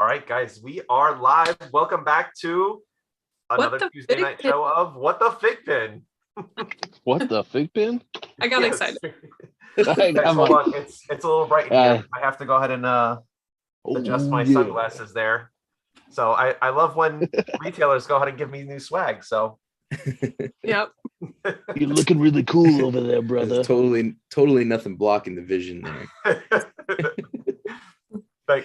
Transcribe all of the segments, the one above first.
All right, guys, we are live. Welcome back to another Tuesday night show of What the FiGPiN. What the FiGPiN? I got excited. Hold on, it's a little bright in here. I have to go ahead and adjust my sunglasses there. So I love when retailers go ahead and give me new swag. So yep. You're looking really cool over there, brother. There's totally nothing blocking the vision there.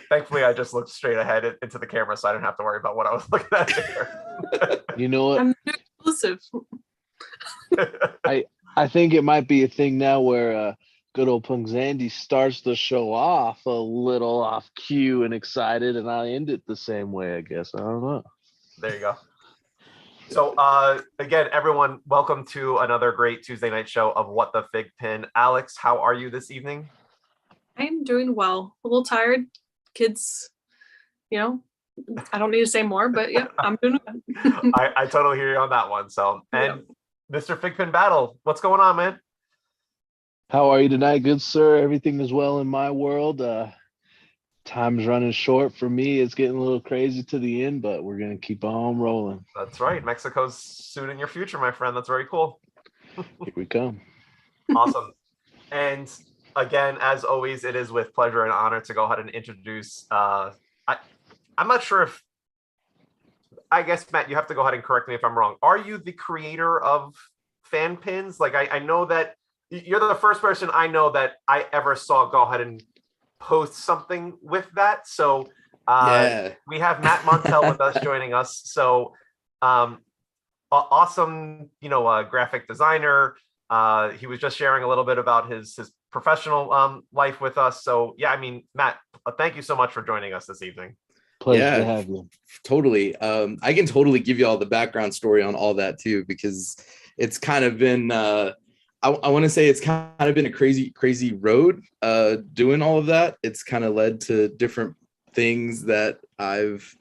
Thankfully, I just looked straight ahead into the camera, so I didn't have to worry about what I was looking at there. You know what? I'm exclusive. I think it might be a thing now where good old Punk Zandy starts the show off a little off cue and excited, and I end it the same way, I guess. I don't know. There you go. So again, everyone, welcome to another great Tuesday night show of What the FiGPiN. Alex, how are you this evening? I'm doing well. A little tired. Kids, I don't need to say more, but yeah, I'm doing good. I totally hear you on that one. So, and Mr. FiGPiN Battle, what's going on, man? How are you tonight, good sir? Everything is well in my world. Time's running short for me. It's getting a little crazy to the end, but we're going to keep on rolling. That's right. Mexico's soon in your future, my friend. That's very cool. Here we come. Awesome. And again, as always, it is with pleasure and honor to go ahead and introduce, I'm not sure if, I guess, Matt, you have to go ahead and correct me if I'm wrong. Are you the creator of fan pins? Like, I know that you're the first person I know that I ever saw go ahead and post something with that. So we have Matt Montiel with us joining us. So awesome, graphic designer. He was just sharing a little bit about his professional life with us. So yeah, I mean, Matt, thank you so much for joining us this evening. Pleasure to have you. Totally. I can totally give you all the background story on all that too, because it's kind of been I want to say it's kind of been a crazy road doing all of that. It's kind of led to different things that I've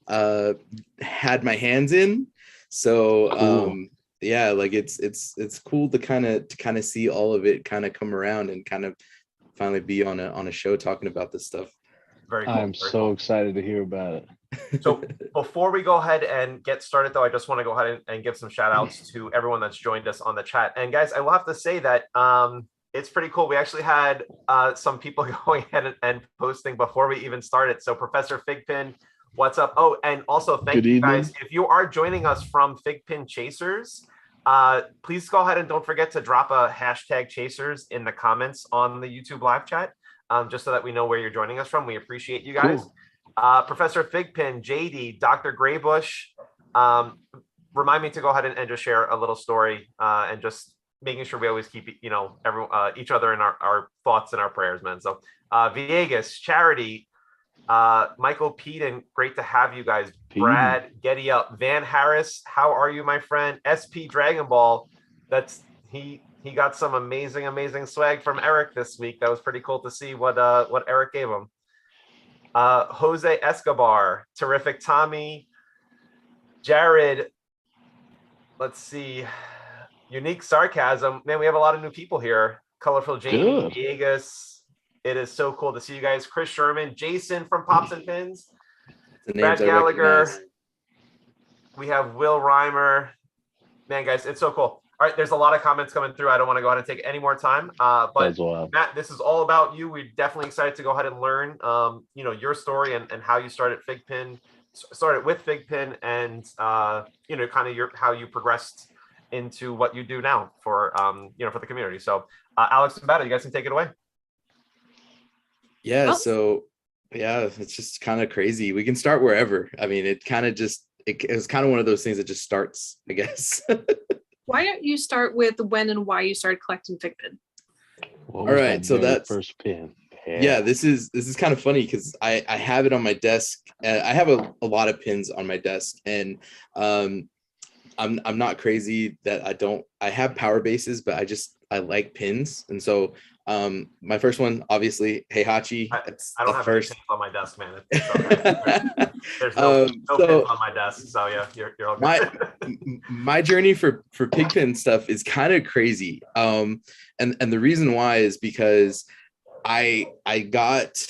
had my hands in. So cool. Yeah, like it's cool to kind of see all of it kind of come around and kind of finally be on a show talking about this stuff. Very cool. I'm so excited to hear about it. So before we go ahead and get started, though, I just want to go ahead and give some shout outs to everyone that's joined us on the chat. And guys, I will have to say that it's pretty cool. We actually had some people going ahead and posting before we even started. So Professor FiGPiN, what's up? Oh, and also thank you guys. If you are joining us from FiGPiN Chasers, please go ahead and don't forget to drop a hashtag Chasers in the comments on the YouTube live chat, just so that we know where you're joining us from. We appreciate you guys. Cool. Professor FiGPiN, JD, Dr. Graybush, remind me to go ahead and just share a little story and just making sure we always keep, each other in our thoughts and our prayers, man. So Villegas, Charity, Michael Peden, great to have you guys. Brad, Getty Up, Van Harris, how are you, my friend? SP Dragon Ball, he got some amazing swag from Eric this week. That was pretty cool to see what Eric gave him. Jose Escobar, Terrific Tommy, Jared, let's see, Unique Sarcasm. Man, we have a lot of new people here. Colorful Jamie, Villegas. It is so cool to see you guys. Chris Sherman, Jason from Pops and Pins, Brad Gallagher. We have Will Reimer. Man, guys, it's so cool. All right, there's a lot of comments coming through. I don't want to go ahead and take any more time. But Matt, this is all about you. We're definitely excited to go ahead and learn, your story and how you started with FiGPiN, and kind of how you progressed into what you do now for for the community. So, Alex and Matt, you guys can take it away. Yeah. So yeah, it's just kind of crazy. We can start wherever. I mean, it was kind of one of those things that just starts, I guess. Why don't you start with when and why you started collecting FiGPiN? All right, so that's first pin. Yeah, this is kind of funny because I have it on my desk. I have a lot of pins on my desk, and I'm not crazy that I have power bases, but I like pins, and so my first one, obviously, Heihachi. I don't have first pins on my desk, man. There's no pins on my desk, so yeah, you're all good. My journey for FiGPiN stuff is kind of crazy, and the reason why is because I got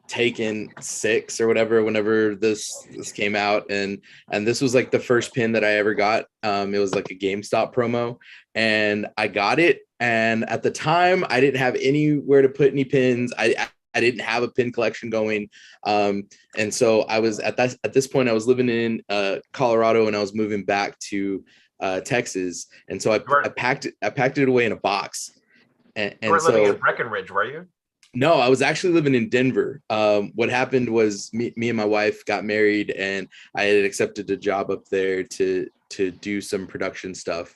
taken 6 or whatever whenever this came out, and this was like the first pin that I ever got. It was like a GameStop promo, and I got it, and at the time I didn't have anywhere to put any pins. I didn't have a pin collection going, and so I was at this point I was living in Colorado, and I was moving back to Texas, and so I packed it away in a box. And you were so living in Breckenridge, were you? no, I was actually living in Denver. What happened was me and my wife got married, and I had accepted a job up there to do some production stuff.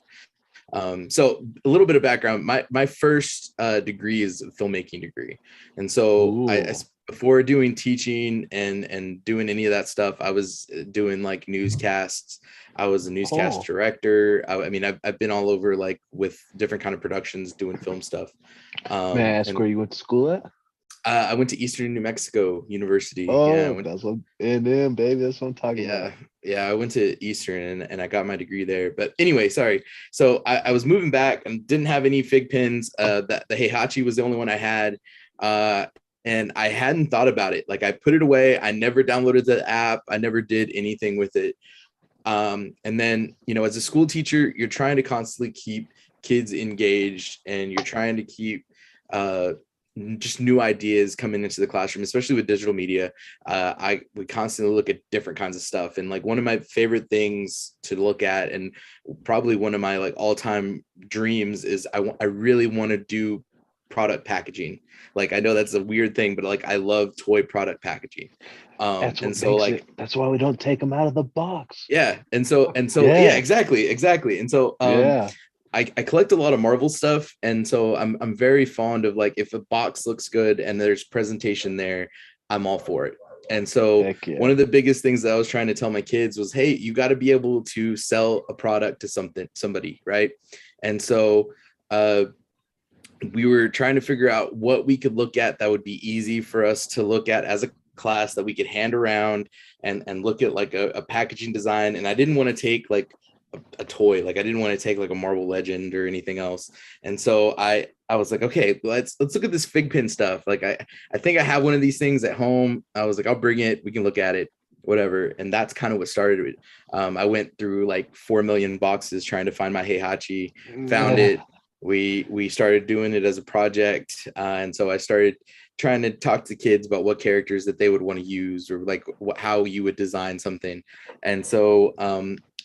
So a little bit of background, my first degree is a filmmaking degree. And so I before doing teaching and doing any of that stuff, I was doing like newscasts. I was a newscast director. I mean, I've been all over, like with different kind of productions, doing film stuff. May I ask where you went to school at? I went to Eastern New Mexico University. Oh, yeah, that's what, and baby, that's what I'm talking about. Yeah, I went to Eastern and I got my degree there. But anyway, sorry. So I was moving back and didn't have any FiGPiNs. That the Heihachi was the only one I had. And I hadn't thought about it. Like, I put it away. I never downloaded the app. I never did anything with it. And then, you know, as a school teacher, you're trying to constantly keep kids engaged, and you're trying to keep just new ideas coming into the classroom, especially with digital media. We constantly look at different kinds of stuff. And like, one of my favorite things to look at, and probably one of my like all-time dreams, is I really want to do product packaging. Like, I know that's a weird thing, but like, I love toy product packaging. That's why we don't take them out of the box. Yeah. And so yeah, exactly. And so I collect a lot of Marvel stuff, and so I'm very fond of, like, if a box looks good and there's presentation there, I'm all for it. And so one of the biggest things that I was trying to tell my kids was, hey, you got to be able to sell a product to somebody, right? And so we were trying to figure out what we could look at that would be easy for us to look at as a class, that we could hand around and look at like a packaging design. And I didn't want to take like a toy, like I didn't want to take like a Marvel Legend or anything else. And so I was like, okay, let's look at this FiGPiN stuff. Like I think I have one of these things at home. I was like, I'll bring it, we can look at it, whatever. And that's kind of what started it. I went through like 4 million boxes trying to find my Heihachi, found it. We started doing it as a project, and so I started trying to talk to kids about what characters that they would want to use, or like how you would design something. And so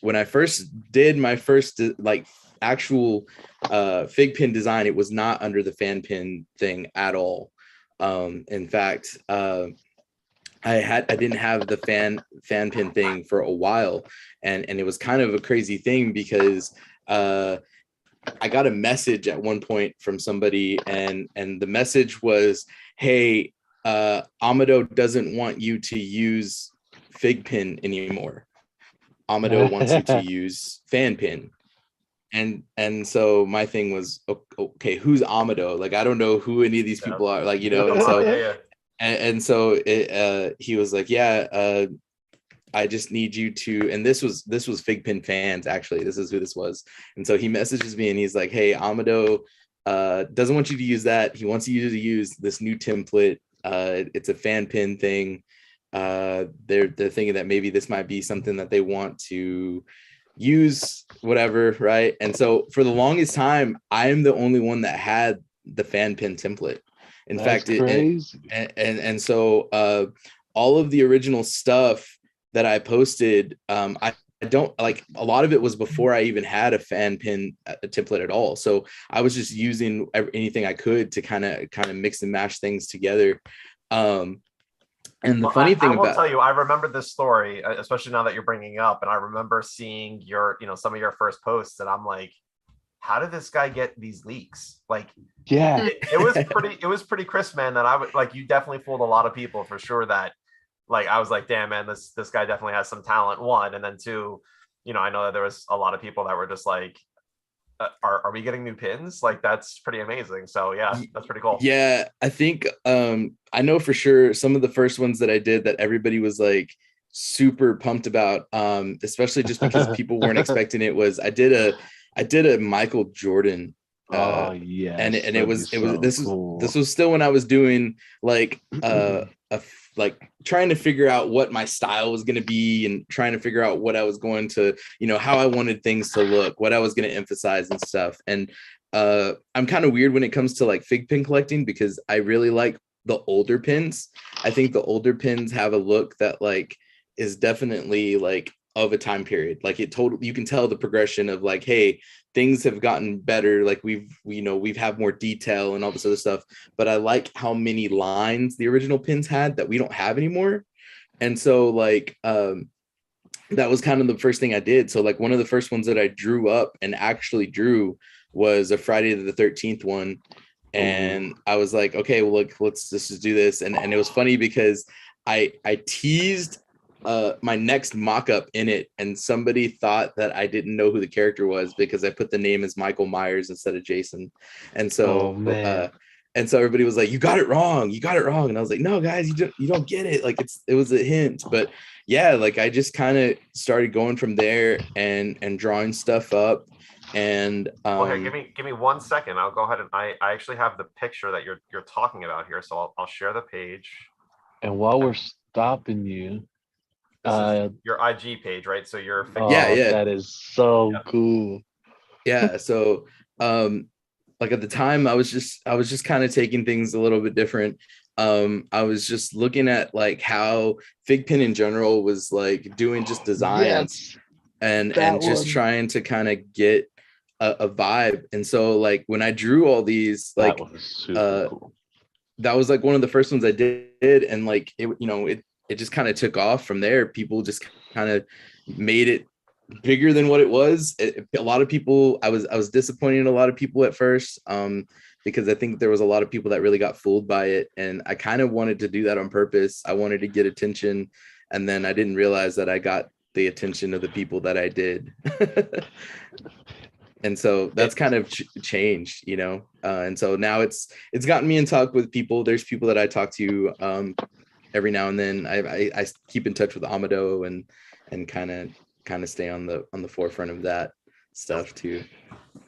when I first did my first like actual FiGPiN design, it was not under the fan pin thing at all. In fact, I didn't have the fan pin thing for a while, and it was kind of a crazy thing, because I got a message at one point from somebody, and the message was, hey, Amado doesn't want you to use FiGPiN anymore. Amado wants you to use fan pin. And so my thing was, okay, who's Amado? Like, I don't know who any of these people are, like, you know. And so and so he was like, yeah, I just need you to, and this was FiGPiN fans, actually, this is who this was. And so he messages me and he's like, hey, Amado doesn't want you to use that. He wants you to use this new template. It's a fan pin thing. They're thinking that maybe this might be something that they want to use, whatever, right? And so for the longest time, I am the only one that had the fan pin template. In fact, and so all of the original stuff that I posted, I don't, like, a lot of it was before I even had a fan pin template at all. So I was just using anything I could to kind of mix and mash things together. And the funny thing about, I will tell you, I remember this story, especially now that you're bringing it up, and I remember seeing your, some of your first posts, and I'm like, how did this guy get these leaks? Like, yeah, it was pretty crisp, man. That I would, like, you definitely fooled a lot of people for sure. That, like, I was like, damn, man, this guy definitely has some talent. One, and then two, I know that there was a lot of people that were just like, are we getting new pins? Like, that's pretty amazing. So yeah, that's pretty cool. Yeah, I think I know for sure some of the first ones that I did that everybody was like super pumped about, especially just because people weren't expecting it, was I did a Michael Jordan Oh yeah. And it was this was still when I was doing like like trying to figure out what my style was going to be and trying to figure out what I was going to, you know, how I wanted things to look, what I was going to emphasize and stuff. And I'm kind of weird when it comes to like FiGPiN collecting because I really like the older pins. I think the older pins have a look that like is definitely like of a time period. Like you can tell the progression of like, hey, things have gotten better. Like we've have more detail and all this other stuff, but I like how many lines the original pins had that we don't have anymore. And so like, that was kind of the first thing I did. So like one of the first ones that I drew up and actually drew was a Friday the 13th one. And I was like, okay, well, look, let's just do this. And it was funny because I teased my next mock-up in it, and somebody thought that I didn't know who the character was because I put the name as Michael Myers instead of Jason. And so and so everybody was like, you got it wrong. And I was like, no, guys, you don't get it. Like it was a hint. But yeah, like I just kind of started going from there and drawing stuff up. And okay, give me 1 second. I'll go ahead and I actually have the picture that you're talking about here. So I'll share the page. And while we're stopping you, this is your IG page, right? So you're yeah, that is so cool. Yeah. So like at the time I was just kind of taking things a little bit different. I was just looking at like how FiGPiN in general was like doing just designs and just trying to kind of get a vibe. And so like when I drew all these, like that was super cool. That was like one of the first ones I did, and like it just kind of took off from there. People just kind of made it bigger than what it was. A lot of people, I was disappointing a lot of people at first, because I think there was a lot of people that really got fooled by it, and I kind of wanted to do that on purpose. I wanted to get attention, and then I didn't realize that I got the attention of the people that I did. And so that's kind of changed, you know? And so now it's gotten me in talk with people. There's people that I talk to every now and then. I keep in touch with Amado and kind of stay on the forefront of that stuff too.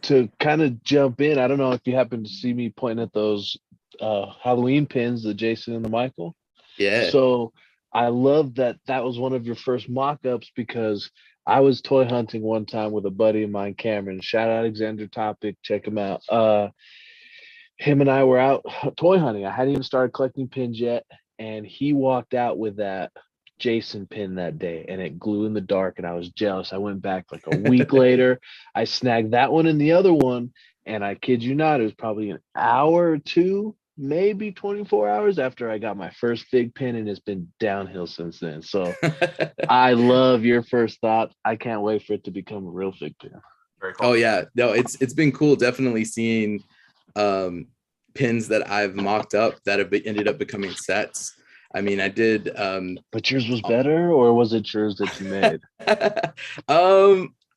To kind of jump in, I don't know if you happen to see me pointing at those Halloween pins, the Jason and the Michael. Yeah. So I love that was one of your first mock-ups, because I was toy hunting one time with a buddy of mine, Cameron. Shout out Alexander Topic, check him out. Him and I were out toy hunting. I hadn't even started collecting pins yet, and he walked out with that Jason pin that day, and it glue in the dark, and I was jealous. I went back like a week later. I snagged that one and the other one, and I kid you not, it was probably an hour or two, maybe 24 hours after I got my first FiGPiN, and it's been downhill since then. So I love your first thought. I can't wait for it to become a real FiGPiN. Very cool. Oh yeah, no, it's been cool. Definitely seeing pins that I've mocked up that have ended up becoming sets. I mean, I did. But yours was better, or was it yours that you made?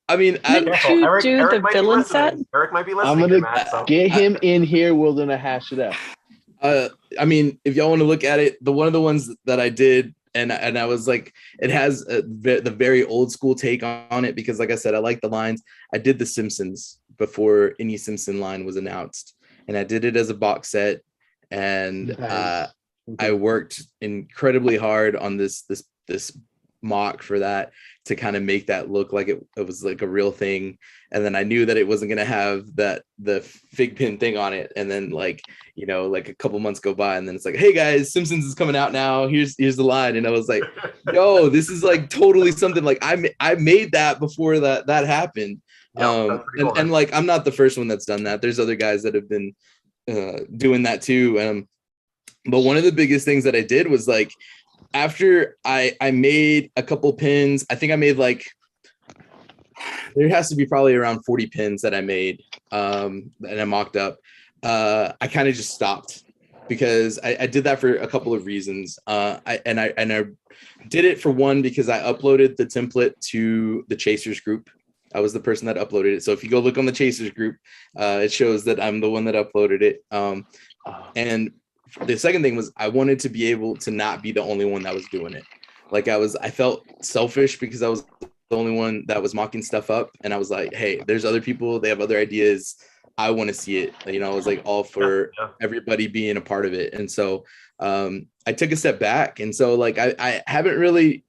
I mean, Didn't you do the villain set? Eric might be listening. I'm gonna get him in here. We're gonna hash it out. I mean, if y'all want to look at it, one of the ones that I did, and I was like, it has the very old school take on it, because like I said, I like the lines. I did the Simpsons before any Simpson line was announced, and I did it as a box set, and Nice. I worked incredibly hard on this mock for that, to kind of make that look like it was like a real thing. And then I knew that it wasn't going to have the FiGPiN thing on it. And then like, you know, like a couple months go by, and then it's like, hey guys, Simpsons is coming out now. Here's the line. And I was like, yo, this is like totally something, like I made that before that happened. Yeah, cool, and like, I'm not the first one that's done that. There's other guys that have been doing that too. But one of the biggest things that I did was like, after I made a couple pins, I think I made like, there has to be probably around 40 pins that I made, and I mocked up. I kind of just stopped, because I did that for a couple of reasons. I did it for one, because I uploaded the template to the Chasers group. I was the person that uploaded it. So if you go look on the Chasers group, it shows that I'm the one that uploaded it. And the second thing was, I wanted to be able to not be the only one that was doing it. Like I felt selfish, because I was the only one that was mocking stuff up. And I was like, hey, there's other people, they have other ideas. I want to see it. You know, I was like all for Yeah. everybody being a part of it. And so I took a step back. And so like I haven't really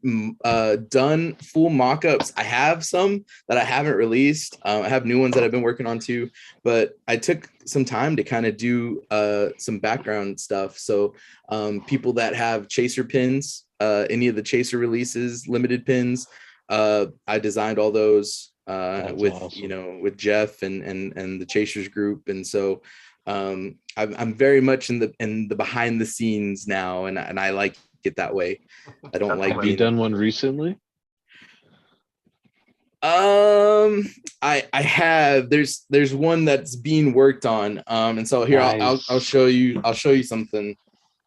done full mock-ups. I have some that I haven't released. I have new ones that I've been working on too, but I took some time to kind of do some background stuff. So people that have chaser pins, any of the chaser releases, limited pins, I designed all those with awesome. you know, with Jeff and the Chasers group. And so I'm very much in the behind the scenes now, and I like it that way. I don't That's like Have you being done one recently? I have. There's one that's being worked on. And so here Nice. I'll show you something.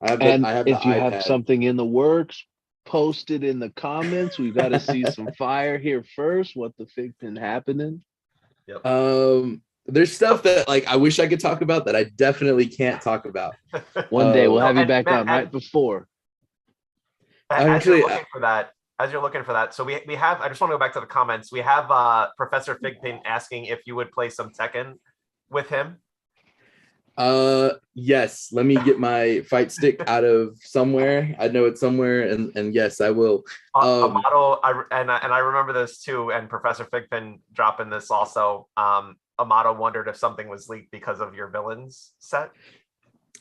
And I have if the you have iPad. something in the works, post it in the comments. We got to see some fire here first. What the FiGPiN happening? Yep. There's stuff that like I wish I could talk about that I definitely can't talk about. One day we'll have you and back Matt, on right before. as you're Actually, looking for that, so we have. I just want to go back to the comments. We have Professor FiGPiN asking if you would play some Tekken with him. yes, let me get my fight stick out of somewhere. I know it's somewhere, and yes, I will. Amato, I remember this too, and Professor FiGPiN dropping this also. Amato wondered if something was leaked because of your villains set.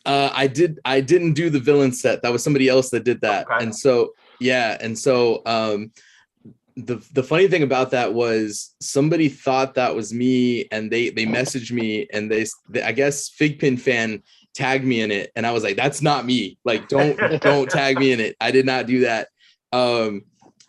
I didn't do the villain set. That was somebody else that did that. Okay. And so the funny thing about that was somebody thought that was me, and they messaged me, and they I guess FiGPiN fan tagged me in it, and I was like, that's not me. Like, don't tag me in it. I did not do that.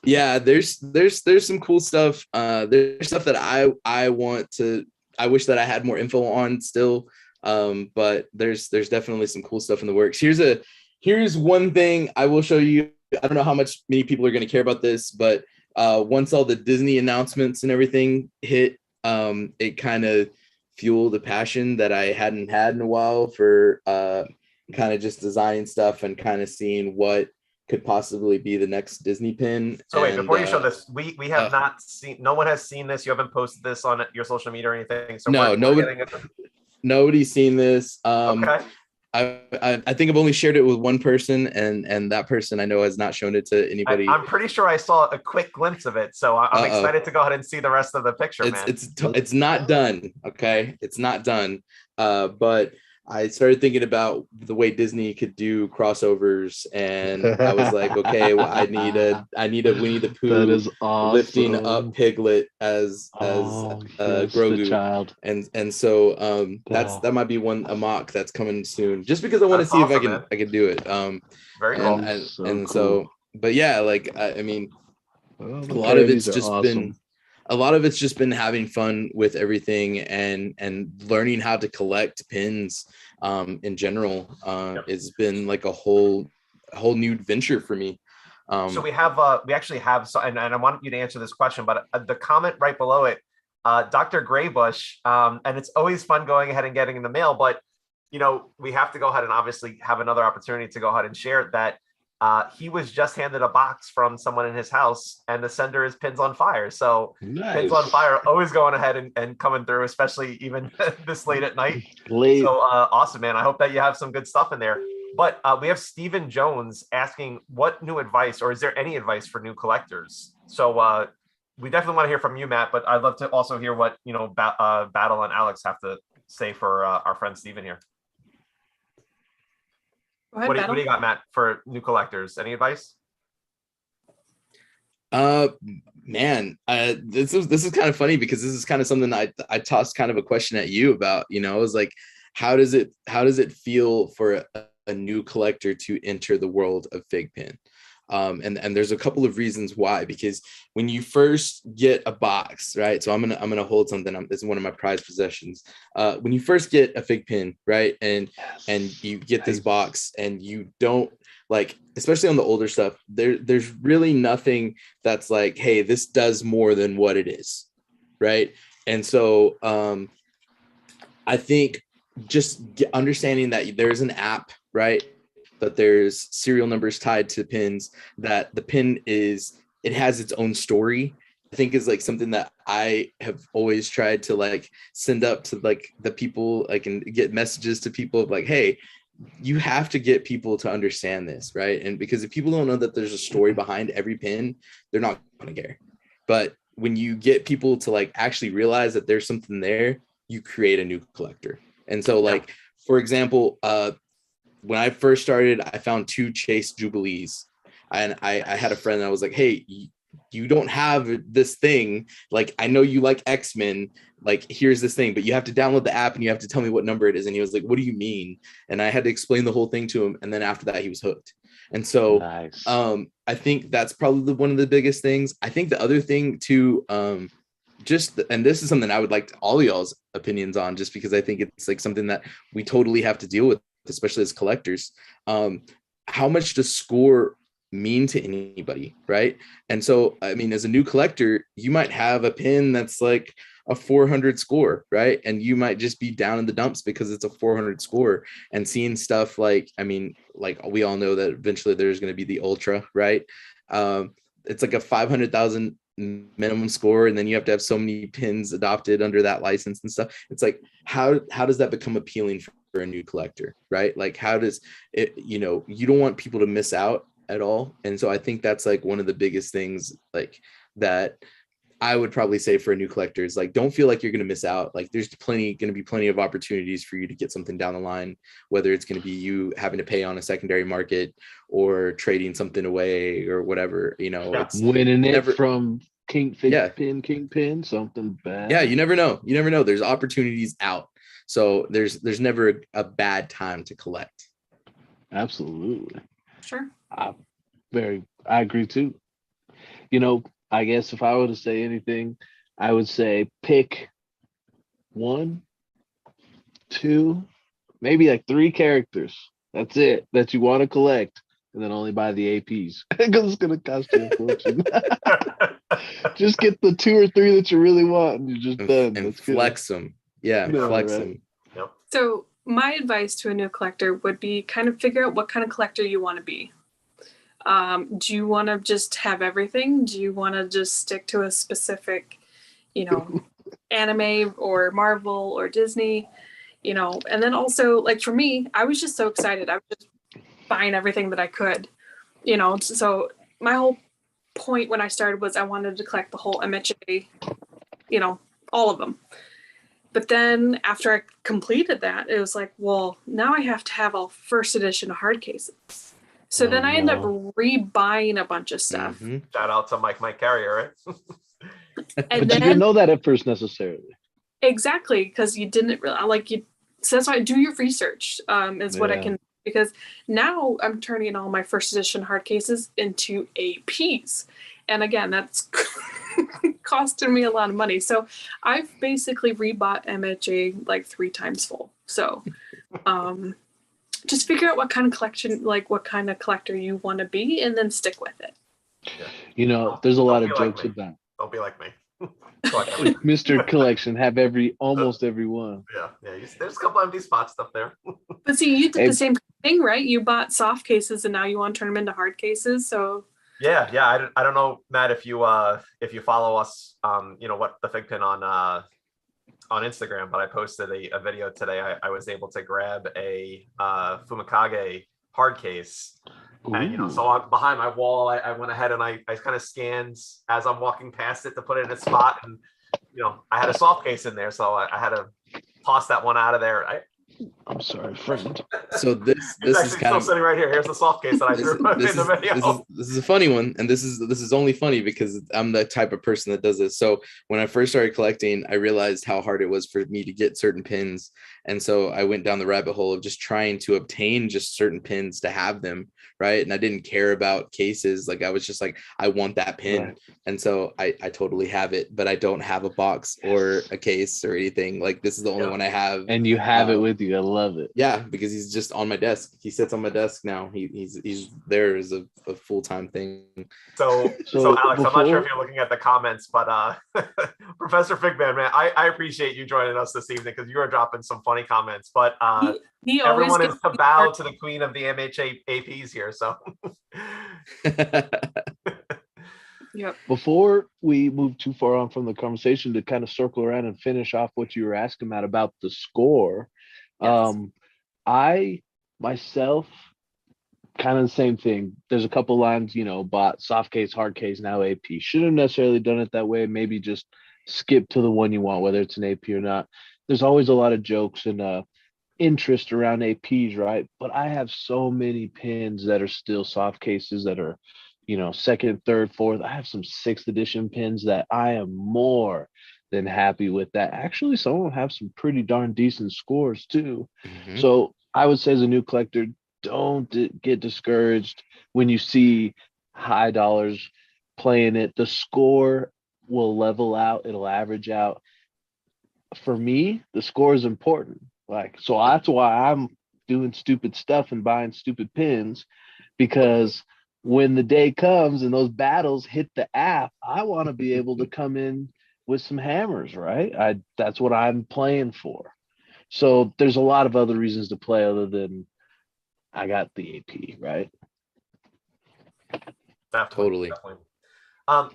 Yeah, there's some cool stuff. There's stuff that I wish that I had more info on still. But there's definitely some cool stuff in the works. Here's one thing I will show you. I don't know how many people are going to care about this, but once all the Disney announcements and everything hit, it kind of fueled a passion that I hadn't had in a while for kind of just designing stuff and kind of seeing what could possibly be the next Disney pin. So wait, before you show this, we have not seen. No one has seen this. You haven't posted this on your social media or anything. So no, nobody's seen this. Okay. I think I've only shared it with one person, and that person I know has not shown it to anybody. I'm pretty sure I saw a quick glimpse of it, so I'm excited to go ahead and see the rest of the picture, man. It's not done. Okay, it's not done. But I started thinking about the way Disney could do crossovers, and I was like, okay, well, we need a Pooh that is awesome. lifting up Piglet as Grogu, child. And so that might be a mock that's coming soon, just because I want to see awesome, if I can do it. Very cool. So, but yeah, like I mean, a lot of it's just been having fun with everything and learning how to collect pins in general. It's been like a whole new adventure for me. So we actually have, and I want you to answer this question, but the comment right below it, Dr. Graybush, and it's always fun going ahead and getting in the mail, but we have to go ahead and obviously have another opportunity to go ahead and share that. He was just handed a box from someone in his house, and the sender is Pins on Fire. So nice. Pins on Fire always going ahead and coming through, especially even this late at night. So awesome, man. I hope that you have some good stuff in there. But we have Stephen Jones asking, what new advice, or is there any advice for new collectors? So we definitely want to hear from you, Matt, but I'd love to also hear what Battle and Alex have to say for our friend Stephen here. Ahead, what do you got, Matt, for new collectors? Any advice? Man, this is kind of funny because this is kind of something I tossed kind of a question at you about. I was like, how does it feel for a new collector to enter the world of FiGPiN? And there's a couple of reasons why, because when you first get a box, right? So I'm gonna hold something. This is one of my prized possessions. When you first get a FiGPiN, right, and you get this box, and you don't like, especially on the older stuff, there's really nothing that's like, hey, this does more than what it is, right? And so I think just understanding that there's an app, right? That there's serial numbers tied to pins, that the pin it has its own story, think is like something that I have always tried to like send up to like the people, like, and get messages to people of like, hey, you have to get people to understand this, right? And because if people don't know that there's a story behind every pin, they're not going to care. But when you get people to like actually realize that there's something there, you create a new collector. And so like, for example, when I first started, I found 2 Chase Jubilees, and I had a friend that was like, hey, you don't have this thing. Like, I know you like X-Men, like, here's this thing, but you have to download the app and you have to tell me what number it is. And he was like, what do you mean? And I had to explain the whole thing to him. And then after that, he was hooked. And so Nice. I think that's probably one of the biggest things. I think the other thing too, and this is something I would like all of y'all's opinions on, just because I think it's like something that we totally have to deal with, especially as collectors. How much does score mean to anybody, right? And so, I mean, as a new collector, you might have a pin that's like a 400 score, right? And you might just be down in the dumps because it's a 400 score, and seeing stuff like, I mean, like we all know that eventually there's going to be the ultra, right? It's like a 500,000 minimum score, and then you have to have so many pins adopted under that license and stuff. It's like, how does that become appealing for a new collector, right? Like, how does it, you know, you don't want people to miss out at all. And so I think that's like one of the biggest things, like, that I would probably say for a new collector is like, don't feel like you're going to miss out. Like, there's going to be plenty of opportunities for you to get something down the line, whether it's going to be you having to pay on a secondary market or trading something away or whatever, you know. It's winning it from Kingpin, something bad. Yeah, you never know. There's opportunities out. So there's never a bad time to collect. Absolutely. Sure. I agree too. You know, I guess if I were to say anything, I would say pick 1, 2, maybe like 3 characters. That's it, that you want to collect, and then only buy the APs because it's going to cost you a fortune. Just get the 2 or 3 that you really want, and you're just done. And flex them. Yeah, flex them. Yep. So my advice to a new collector would be kind of figure out what kind of collector you want to be. Do you want to just have everything? Do you want to just stick to a specific, you know, anime or Marvel or Disney, you know? And then also, like, for me, I was just so excited. I was just buying everything that I could, you know? So my whole point when I started was I wanted to collect the whole MHA, you know, all of them. But then after I completed that, it was like, well, now I have to have all first edition hard cases. So then I end up rebuying a bunch of stuff. Mm-hmm. Shout out to Mike Carrier, right? And but you didn't know that at first necessarily. Exactly, because you didn't really like you. So that's why I do your research. Is what I can, because now I'm turning all my first edition hard cases into APs, and again, that's costing me a lot of money. So I've basically rebought MHA like 3 times full. So. Just figure out what kind of collection, like what kind of collector you want to be, and then stick with it. Yeah. You know, there's a lot of jokes like about. Don't be like me. Mr. Collection, have almost every one. Yeah. There's a couple empty spots up there. But see, you did the same thing, right? You bought soft cases, and now you want to turn them into hard cases. So. Yeah. I don't know, Matt, if you follow us, you know, what the FiGPiN on Instagram, but I posted a video today. I was able to grab a Fumikage hard case. Ooh. And, you know, so behind my wall, I went ahead and I kind of scanned as I'm walking past it to put it in a spot. And, you know, I had a soft case in there, so I had to toss that one out of there. I'm sorry, friend. So this is kind of sitting right here. Here's the soft case that I threw in the video. This is a funny one, and this is only funny because I'm the type of person that does this. So when I first started collecting, I realized how hard it was for me to get certain pins, and so I went down the rabbit hole of just trying to obtain just certain pins to have them, right? And I didn't care about cases. Like, I was just like, I want that pin, right. And so I totally have it, but I don't have a box or a case or anything. Like, this is the only one I have, and you have it with you. I love it. Yeah, because he's just on my desk. He sits on my desk now. He's there as a full-time thing. So Alex, I'm not sure if you're looking at the comments, but Professor FiGPiN, man, I appreciate you joining us this evening because you are dropping some funny comments. But everyone is to bow to the queen of the MHA APs here. So Yep. Before we move too far on from the conversation, to kind of circle around and finish off what you were asking about the score, Yes. I myself kind of the same thing. There's a couple lines, bought soft case, hard case, now AP. Shouldn't have necessarily done it that way. Maybe just skip to the one you want, whether it's an AP or not. There's always a lot of jokes and interest around APs, right? But I have so many pins that are still soft cases that are, second, third, fourth. I have some sixth edition pins that I am more than happy with that. Actually, some of them have some pretty darn decent scores too. Mhm. So I would say as a new collector, don't get discouraged when you see high dollars playing it. The score will level out, it'll average out. For me, the score is important. So that's why I'm doing stupid stuff and buying stupid pins, because when the day comes and those battles hit the app, I want to be able to come in with some hammers, right? That's what I'm playing for. So there's a lot of other reasons to play other than I got the AP, right? Totally. Definitely.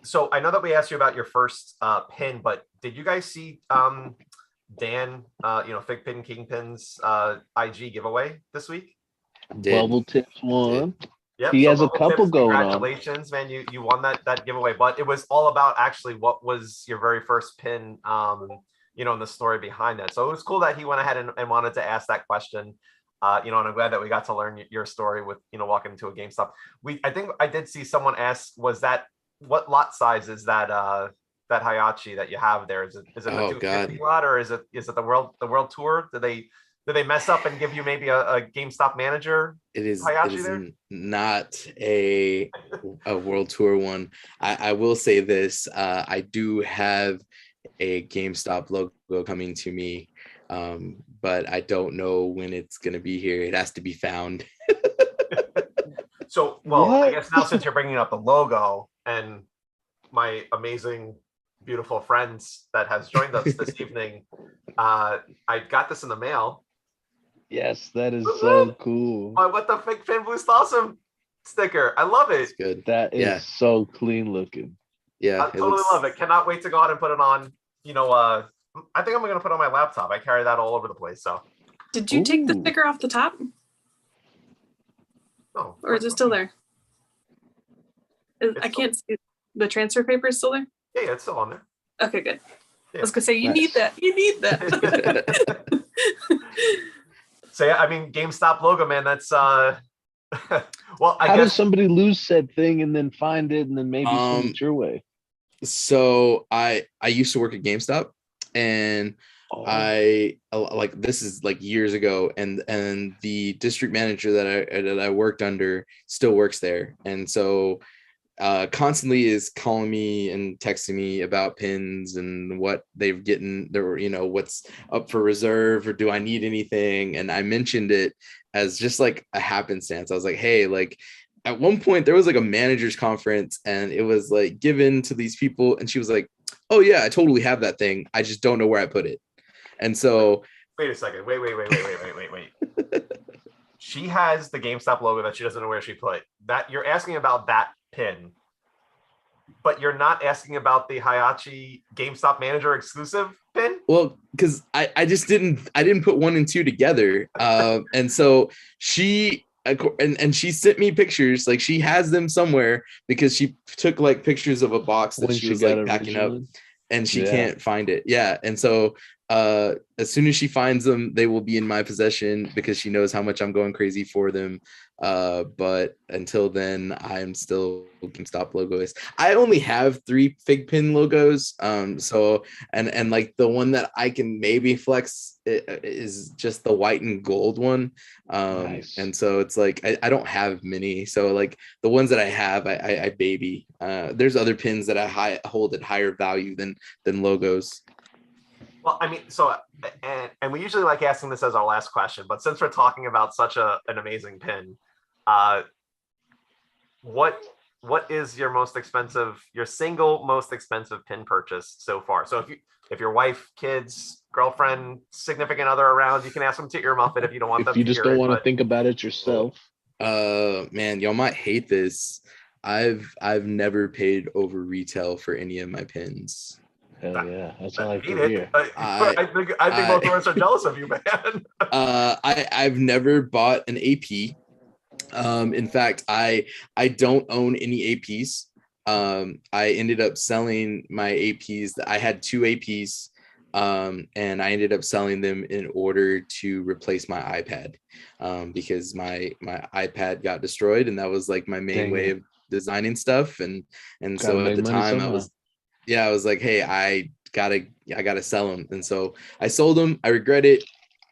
So I know that we asked you about your first pin, but did you guys see Dan, FiGPiN Kingpin's IG giveaway this week? Bubble Tips won. Yep. He so has a couple Tips, going on. Congratulations, man! You won that giveaway. But it was all about actually what was your very first pin, and the story behind that. So it was cool that he went ahead and wanted to ask that question. And I'm glad that we got to learn your story with walking into a GameStop. I think I did see someone ask, what lot size is that Hayachi that you have there? Is it the 250 lot, or is it the world tour? Did they mess up and give you maybe a GameStop manager? It is there? Not a world tour one. I will say this. I do have a GameStop logo coming to me, but I don't know when it's going to be here. It has to be found. So, I guess now since you're bringing up the logo and my amazing, beautiful friends that has joined us this evening, I got this in the mail. Yes, that is so cool. What the FiGPiN Boost Awesome sticker. I love it. It's good. That is so clean looking. Yeah, I totally love it. Cannot wait to go out and put it on. I think I'm going to put it on my laptop. I carry that all over the place. So, did you take the sticker off the top? No. Or is it still there? I can't see. The transfer paper is still there? Yeah, it's still on there. Okay, good. Yeah. I was going to say, you need that. You need that. So, yeah, I mean, GameStop logo, man, that's, I How does somebody lose said thing and then find it and then maybe send it your way? So I used to work at GameStop, and this is like years ago, and the district manager that I worked under still works there, and so constantly is calling me and texting me about pins and what they've gotten there, what's up for reserve, or do I need anything. And I mentioned it as just like a happenstance. I was like, hey, like at one point there was like a managers conference and it was like given to these people, and she was like, oh yeah, I totally have that thing, I just don't know where I put it. And so wait a second, wait. She has the GameStop logo that she doesn't know where she put. That you're asking about that pin, but you're not asking about the Hayachi GameStop manager exclusive pin? Well, because I didn't put one and two together. And so she she sent me pictures, like she has them somewhere because she took like pictures of a box that she was like packing up, and she can't find it. Yeah. And so as soon as she finds them, they will be in my possession because she knows how much I'm going crazy for them. But until then, I'm still GameStop logoist. I only have 3 FiGPiN logos. So and like the one that I can maybe flex is just the white and gold one. Nice. And so it's like I don't have many. So like the ones that I have, I baby. There's other pins that I hold at higher value than logos. Well, I mean, so and we usually like asking this as our last question, but since we're talking about such an amazing pin, what is your single most expensive pin purchase so far? So if your wife, kids, girlfriend, significant other around, you can ask them to earmuff it if you don't want them to hear it. If you just don't want to think about it yourself. Man, y'all might hate this. I've never paid over retail for any of my pins. Hell yeah, that's all I Beat can it. hear. I think most of us are jealous of you, man. I've never bought an AP. In fact, I don't own any APs. I ended up selling my APs. I had 2 APs, and I ended up selling them in order to replace my iPad, because my iPad got destroyed, and that was like my main way of designing stuff. And so at the time I was like, hey, I gotta sell them. And so I sold them. I regret it.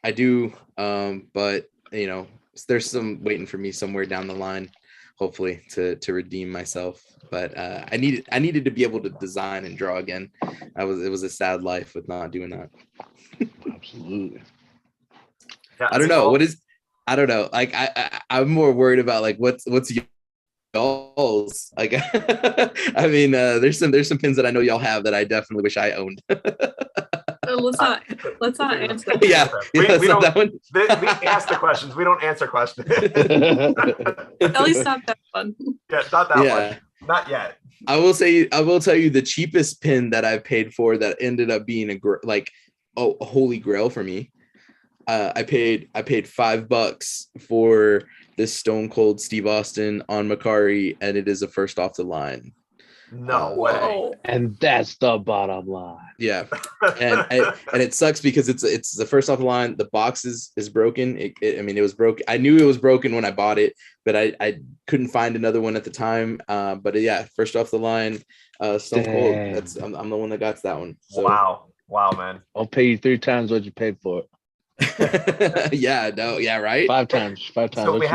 I do. But you know, there's some waiting for me somewhere down the line, hopefully to redeem myself. But I needed to be able to design and draw again. It was a sad life with not doing that. Absolutely. Yeah, I don't know. I don't know. Like I'm more worried about like what's y'all's like. I mean, there's some pins that I know y'all have that I definitely wish I owned. Let's not answer. Yeah, we don't. that one. We ask the questions. We don't answer questions. At least not that fun. Yeah, not that one. Not yet. I will tell you the cheapest pin that I've paid for that ended up being a holy grail for me. I paid $5 for this Stone Cold Steve Austin on Macari, and it is a first off the line. No way. And that's the bottom line. Yeah, and it sucks because it's the first off the line. The box is broken. It was broken. I knew it was broken when I bought it, but I couldn't find another one at the time. But yeah, first off the line, Stone Cold. I'm the one that got that one. So. Wow, man. I'll pay you 3 times what you paid for it. Yeah, right. 5 times. So we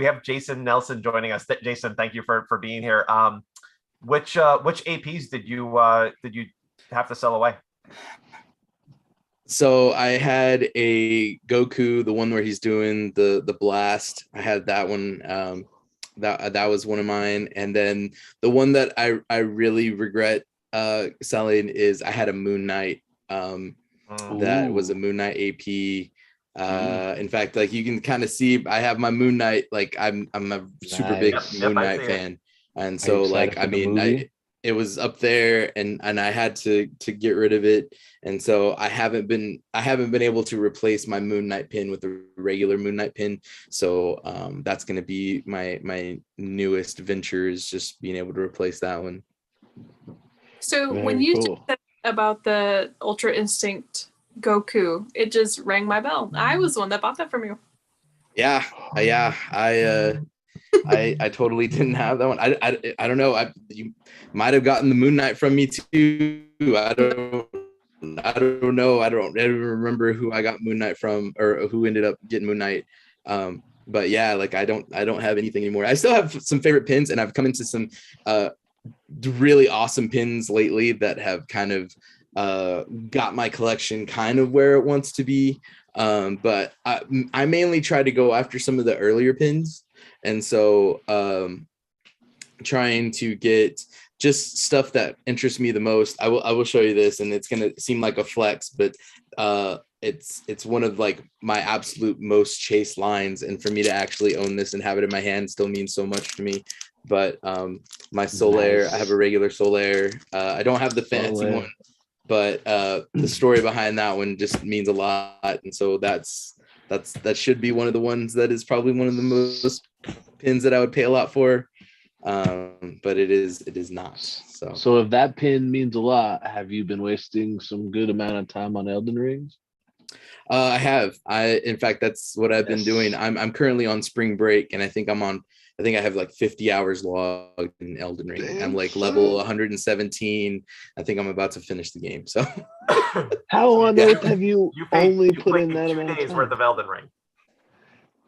have Jason Nelson joining us. Jason, thank you for being here. Which APs did you have to sell away? So I had a Goku, the one where he's doing the blast. I had that one. That was one of mine. And then the one that I really regret selling is I had a Moon Knight. That was a Moon Knight AP. In fact, like you can kind of see, I have my Moon Knight. Like I'm a super big Moon Knight fan. And so like, I mean, it was up there and I had to get rid of it. And so I haven't been able to replace my Moon Knight pin with a regular Moon Knight pin. So that's going to be my newest venture, is just being able to replace that one. So when you said about the Ultra Instinct Goku, it just rang my bell. I was the one that bought that from you. Yeah. I totally didn't have that one. I don't know. You might have gotten the Moon Knight from me too. I don't know. I don't remember who I got Moon Knight from or who ended up getting Moon Knight. But yeah, like I don't have anything anymore. I still have some favorite pins, and I've come into some really awesome pins lately that have kind of got my collection kind of where it wants to be. But I mainly try to go after some of the earlier pins. And so trying to get just stuff that interests me the most. I will show you this, and it's going to seem like a flex, but it's one of like my absolute most chased lines. And for me to actually own this and have it in my hand still means so much to me. But my Solaire, I have a regular Solaire. I don't have the fancy one, but the story behind that one just means a lot. And so that should be one of the ones that is probably one of the most pins that I would pay a lot for. But it is not. So if that pin means a lot, have you been wasting some good amount of time on Elden Rings? I have. In fact, that's what I've been doing. I'm currently on spring break, and I think I have like 50 hours logged in Elden Ring. Damn, I'm like level 117. I think I'm about to finish the game. So how on earth have you only put in that 2 amount of days time? worth of Elden Ring?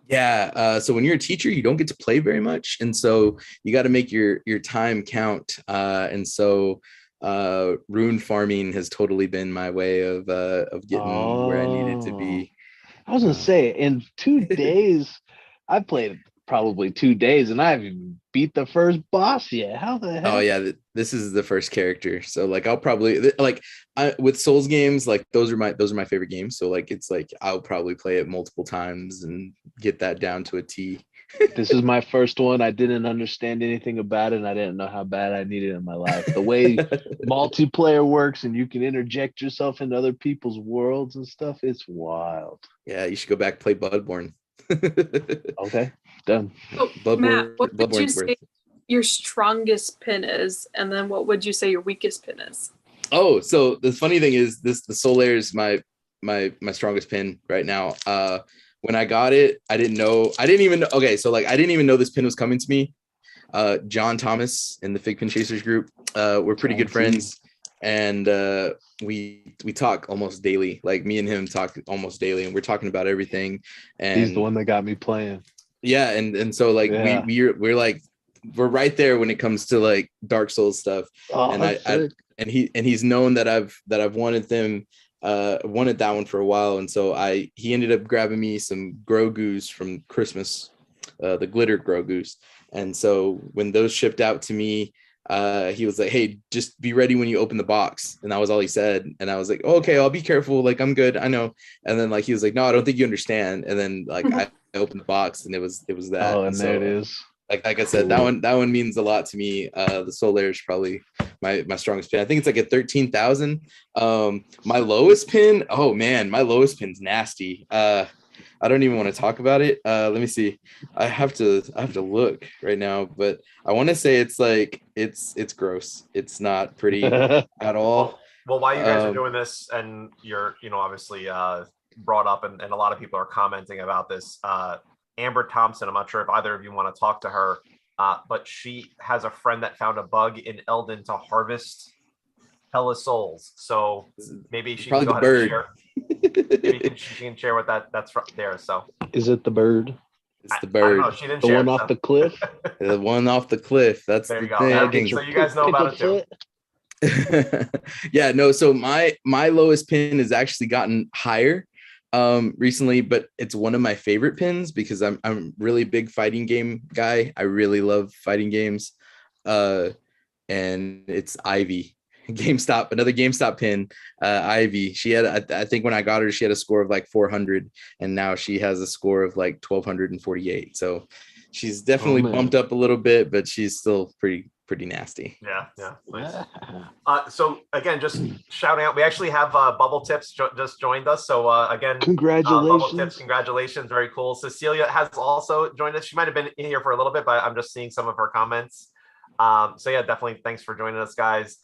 Yeah. So when you're a teacher, you don't get to play very much. And so you got to make your time count. And so rune farming has totally been my way of getting where I needed to be. I was going to say, in 2 days, I played probably 2 days, and I haven't even beat the first boss yet. How the heck? Oh yeah, this is the first character. So like I'll probably with Souls games, like those are my favorite games. So like it's like I'll probably play it multiple times and get that down to a T. This is my first one. I didn't understand anything about it, and I didn't know how bad I needed it in my life. The way multiplayer works and you can interject yourself into other people's worlds and stuff, it's wild. Yeah, you should go back play Bloodborne. Okay, done. So, Bloodborne, Matt, what would you Bloodborne's say worth. your strongest pin is, and then what would you say your weakest pin is? Oh, so the funny thing is the Solaire is my strongest pin right now. When I got it, I didn't even know. Okay, so like I didn't even know this pin was coming to me. John Thomas in the FiGPiN Chasers group, we're pretty good friends, and we talk almost daily. Like me and him talk almost daily, and we're talking about everything. And he's the one that got me playing. Yeah, and so like we're like we're right there when it comes to like Dark Souls stuff. Oh, and he's known that I've wanted them. Wanted that one for a while, and so he ended up grabbing me some Grogu's from Christmas, the glitter Grogu's. And so when those shipped out to me, he was like, "Hey, just be ready when you open the box." And that was all he said. And I was like, oh, "Okay, I'll be careful. Like I'm good, I know." And then like he was like, "No, I don't think you understand." And then like I opened the box, and it was that. Oh, and there it is. Like I said, that one means a lot to me. The Solaire is probably my strongest pin. I think it's like a 13,000. My lowest pin, oh man, my lowest pin's nasty. I don't even want to talk about it. Let me see. I have to look right now, but I want to say it's like it's gross. It's not pretty at all. Well, while you guys are doing this, and you're obviously brought up, and a lot of people are commenting about this. Amber Thompson, I'm not sure if either of you want to talk to her, but she has a friend that found a bug in Elden to harvest Hella Souls. So maybe she can go ahead and share. Maybe she can share what that's from there. So is it the bird? It's the bird. I don't know. She didn't the share one off the cliff. The one off the cliff. That's there. You go. thing. So you guys know about it too. Yeah. No. So my lowest pin has actually gotten higher recently, but it's one of my favorite pins because I'm really big fighting game guy. I really love fighting games. And it's Ivy. Another GameStop pin. Ivy. She had, I think when I got her, she had a score of like 400, and now she has a score of like 1,248. So she's definitely bumped up a little bit, but she's still pretty nasty. Yeah. Nice. So again, just shouting out, we actually have Bubble Tips just joined us. So again, congratulations. Bubble Tips, congratulations, very cool. Cecilia has also joined us. She might have been in here for a little bit, but I'm just seeing some of her comments. So yeah, definitely thanks for joining us, guys.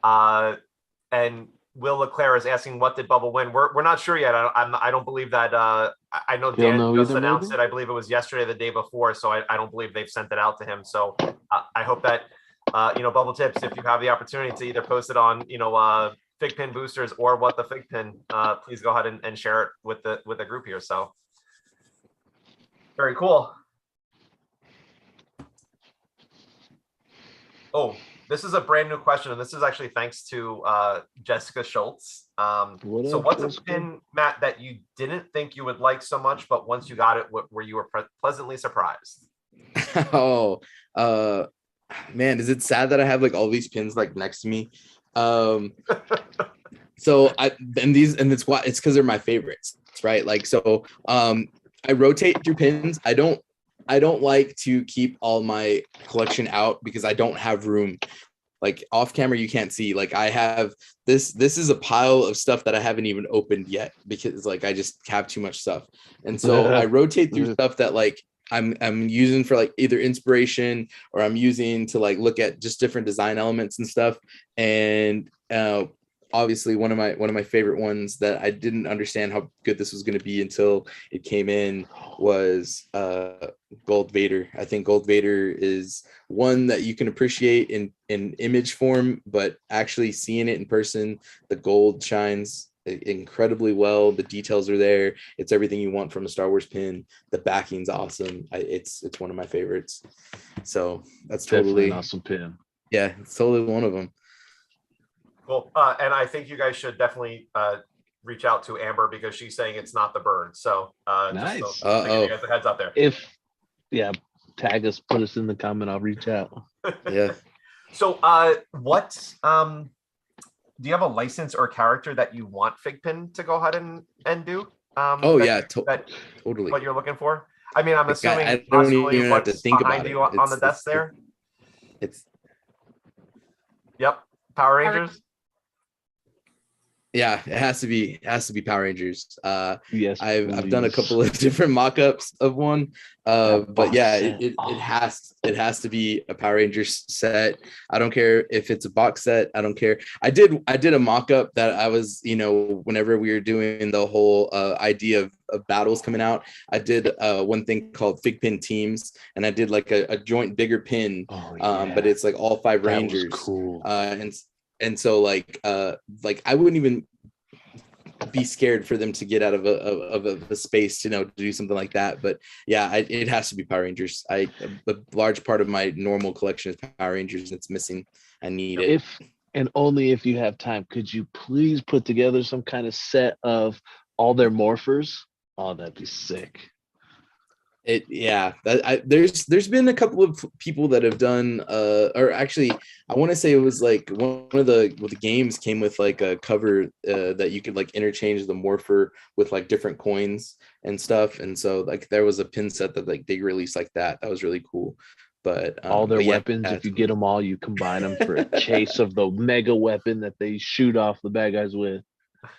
And Will LeClaire is asking, what did Bubble win? We're not sure yet. I don't believe that. I know Dan just announced it. I believe it was yesterday, the day before. So I don't believe they've sent it out to him. So I hope that Bubble Tips, if you have the opportunity to either post it on FiGPiN boosters or what the FiGPiN, please go ahead and share it with the group here. So very cool. Oh, this is a brand new question, and this is actually thanks to Jessica Schultz. So what's a pin, Matt, that you didn't think you would like so much, but once you got it, where you were pleasantly surprised? Oh, man, is it sad that I have like all these pins like next to me? So it's why it's because they're my favorites, right? Like, so I rotate through pins. I don't like to keep all my collection out because I don't have room. Like off camera, you can't see. Like I have this is a pile of stuff that I haven't even opened yet because like I just have too much stuff. And so I rotate through stuff that like I'm using for like either inspiration or I'm using to like look at just different design elements and stuff. And obviously one of my favorite ones that I didn't understand how good this was going to be until it came in was Gold Vader. I think Gold Vader is one that you can appreciate in image form, but actually seeing it in person, the gold shines incredibly well. The details are there. It's everything you want from a Star Wars pin. The backing's awesome. It's one of my favorites. So that's totally an awesome pin. Yeah, it's totally one of them. Cool. And I think you guys should definitely reach out to Amber because she's saying it's not the bird. So nice. Just so give you guys a heads up there. Tag us, put us in the comment. I'll reach out. Yeah. So what do you have a license or character that you want FiGPiN to go ahead and do? Totally. What you're looking for? I mean, I'm Like, assuming I don't possibly even have to what's think behind about you it. on the desk there. It's Yep, Power Rangers. yeah, it has to be Power Rangers. Yes, I've done a please. couple of different mock-ups of one. That But yeah, box set. it has to be a Power Rangers set. I don't care if it's a box set. I don't care. I did a mock-up that I was, whenever we were doing the whole idea of battles coming out, I did one thing called FiGPiN teams, and I did like a joint bigger pin. But it's like all 5 Rangers. That was cool. And so like I wouldn't even be scared for them to get out of a space to do something like that. But yeah, it has to be Power Rangers. A large part of my normal collection is Power Rangers. It's missing. I need it. If and only if you have time, could you please put together some kind of set of all their morphers? Oh, that'd be sick. There's been a couple of people that have done or actually I want to say it was like one of the games came with like a cover that you could like interchange the morpher with like different coins and stuff, and so like there was a pin set that like they released like that was really cool. But all their weapons, if you get them all, you combine them for a chase of the mega weapon that they shoot off the bad guys with.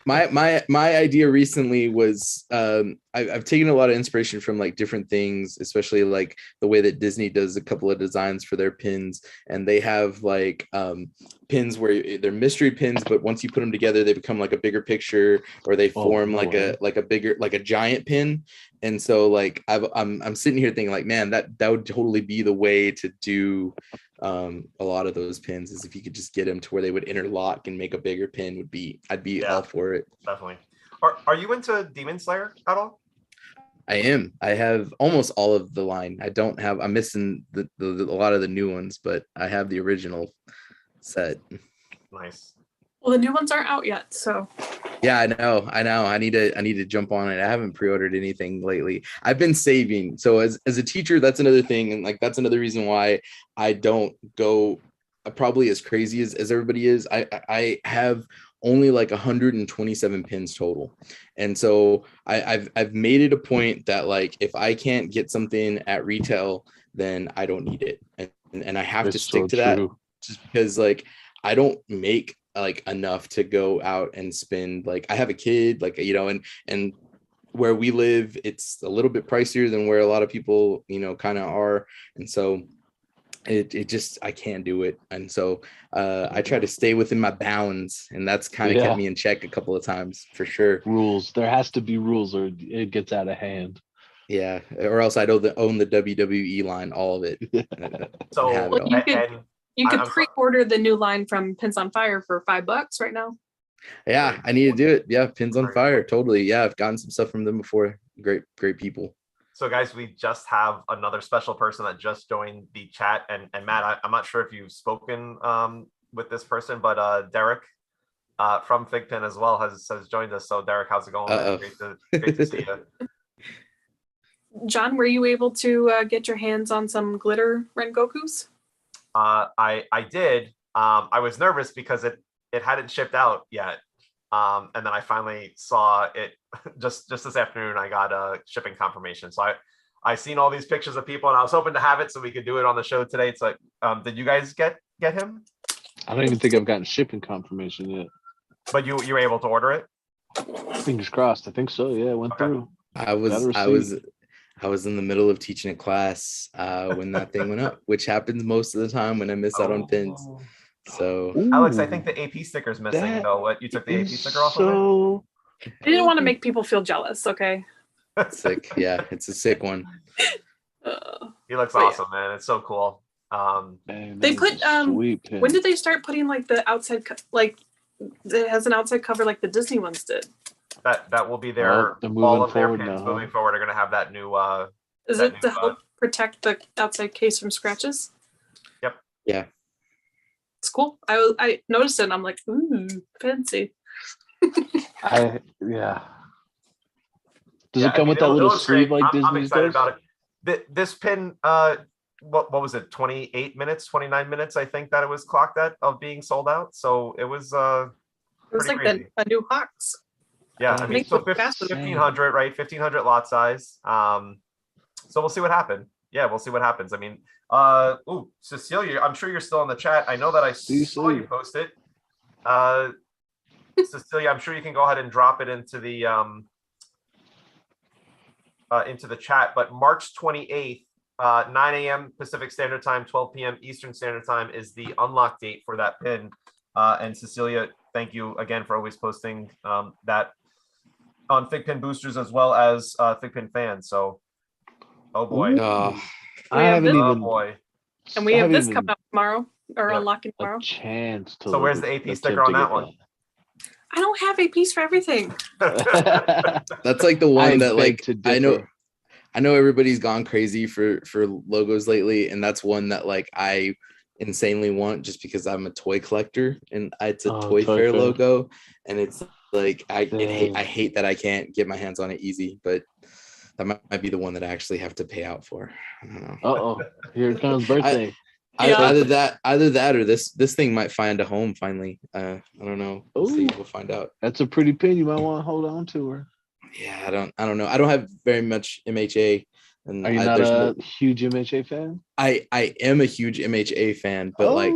My idea recently was I've taken a lot of inspiration from like different things, especially like the way that Disney does a couple of designs for their pins, and they have like pins where they're mystery pins, but once you put them together they become like a bigger picture, or they form like a bigger, like a giant pin. And so like I'm sitting here thinking like, man, that would totally be the way to do a lot of those pins, is if you could just get them to where they would interlock and make a bigger pin. I'd be all for it. Definitely. Are you into Demon Slayer at all? I am. I have almost all of the line. I'm missing a lot of the new ones, but I have the original set. Nice. Well, the new ones aren't out yet, so. Yeah, I know. I need to jump on it. I haven't pre-ordered anything lately. I've been saving. So as a teacher, that's another thing, and like that's another reason why I don't go probably as crazy as everybody is. I have only like 127 pins total, and so I've made it a point that like if I can't get something at retail, then I don't need it, and I have to stick to that, just because like I don't make like enough to go out and spend. Like I have a kid, like and where we live, it's a little bit pricier than where a lot of people kind of are, and so it just, I can't do it. And so I try to stay within my bounds, and that's kind of kept me in check a couple of times for sure. Rules. There has to be rules or it gets out of hand. Yeah, or else I'd own the WWE line, all of it. So you could pre-order the new line from Pins on Fire for $5 right now. Yeah, I need to do it. Yeah, Pins on Fire, totally. Yeah, I've gotten some stuff from them before. Great people. So guys, we just have another special person that just joined the chat, and Matt, I'm not sure if you've spoken with this person, but Derek from FiGPiN as well has joined us. So Derek, how's it going? Great to see you. John, were you able to get your hands on some glitter Rengokus? I did. I was nervous because it hadn't shipped out yet. And then I finally saw it just this afternoon. I got a shipping confirmation. So I seen all these pictures of people, and I was hoping to have it so we could do it on the show today. It's like, did you guys get him? I don't even think I've gotten shipping confirmation yet. But you were able to order it? Fingers crossed. I think so. Yeah, it went through. I was in the middle of teaching a class when that thing went up, which happens most of the time when I miss out on pins. So Alex, I think the AP sticker is missing though. What, you took the AP sticker off of it? I didn't want to make people feel jealous, okay? Sick. Yeah, it's a sick one. He looks awesome, man. It's so cool. They put when did they start putting like the outside like it has an outside cover like the Disney ones did? That will be their all of their pins moving forward are going to have that new is it to help protect the outside case from scratches? Yep. Yeah. It's cool. I noticed it and I'm like, ooh, fancy. Does it come with that little sleeve like Disney's I'm excited does? about it. This pin, what was it? 28 minutes, 29 minutes, I think that it was clocked at of being sold out. So it was like a new Hawks. Yeah, I mean, so 1,500, right? 1,500 lot size. So we'll see what happens. Yeah, we'll see what happens. I mean, Cecilia, I'm sure you're still in the chat. I know that I saw you post it. Cecilia, I'm sure you can go ahead and drop it into the chat. But March 28th, 9 a.m. Pacific Standard Time, 12 p.m. Eastern Standard Time is the unlock date for that pin. And Cecilia, thank you again for always posting that on FiGPiN boosters as well as FiGPiN fans. So, oh boy. I haven't even. Oh boy. And we have this coming up tomorrow, or unlocking tomorrow. A chance to. So where's the AP sticker on that one? I don't have APs for everything. That's like the one that like I know everybody's gone crazy for logos lately, and that's one that like I insanely want just because I'm a toy collector and it's a Toy Fair logo, and it's like I hate that I can't get my hands on it easy, but that might be the one that I actually have to pay out for. I don't know. Here comes birthday. Either that or this thing might find a home finally. I don't know. We'll find out. That's a pretty pin. You might want to hold on to her. Yeah, I don't know. I don't have very much MHA. And are you not a huge MHA fan? I am a huge MHA fan, but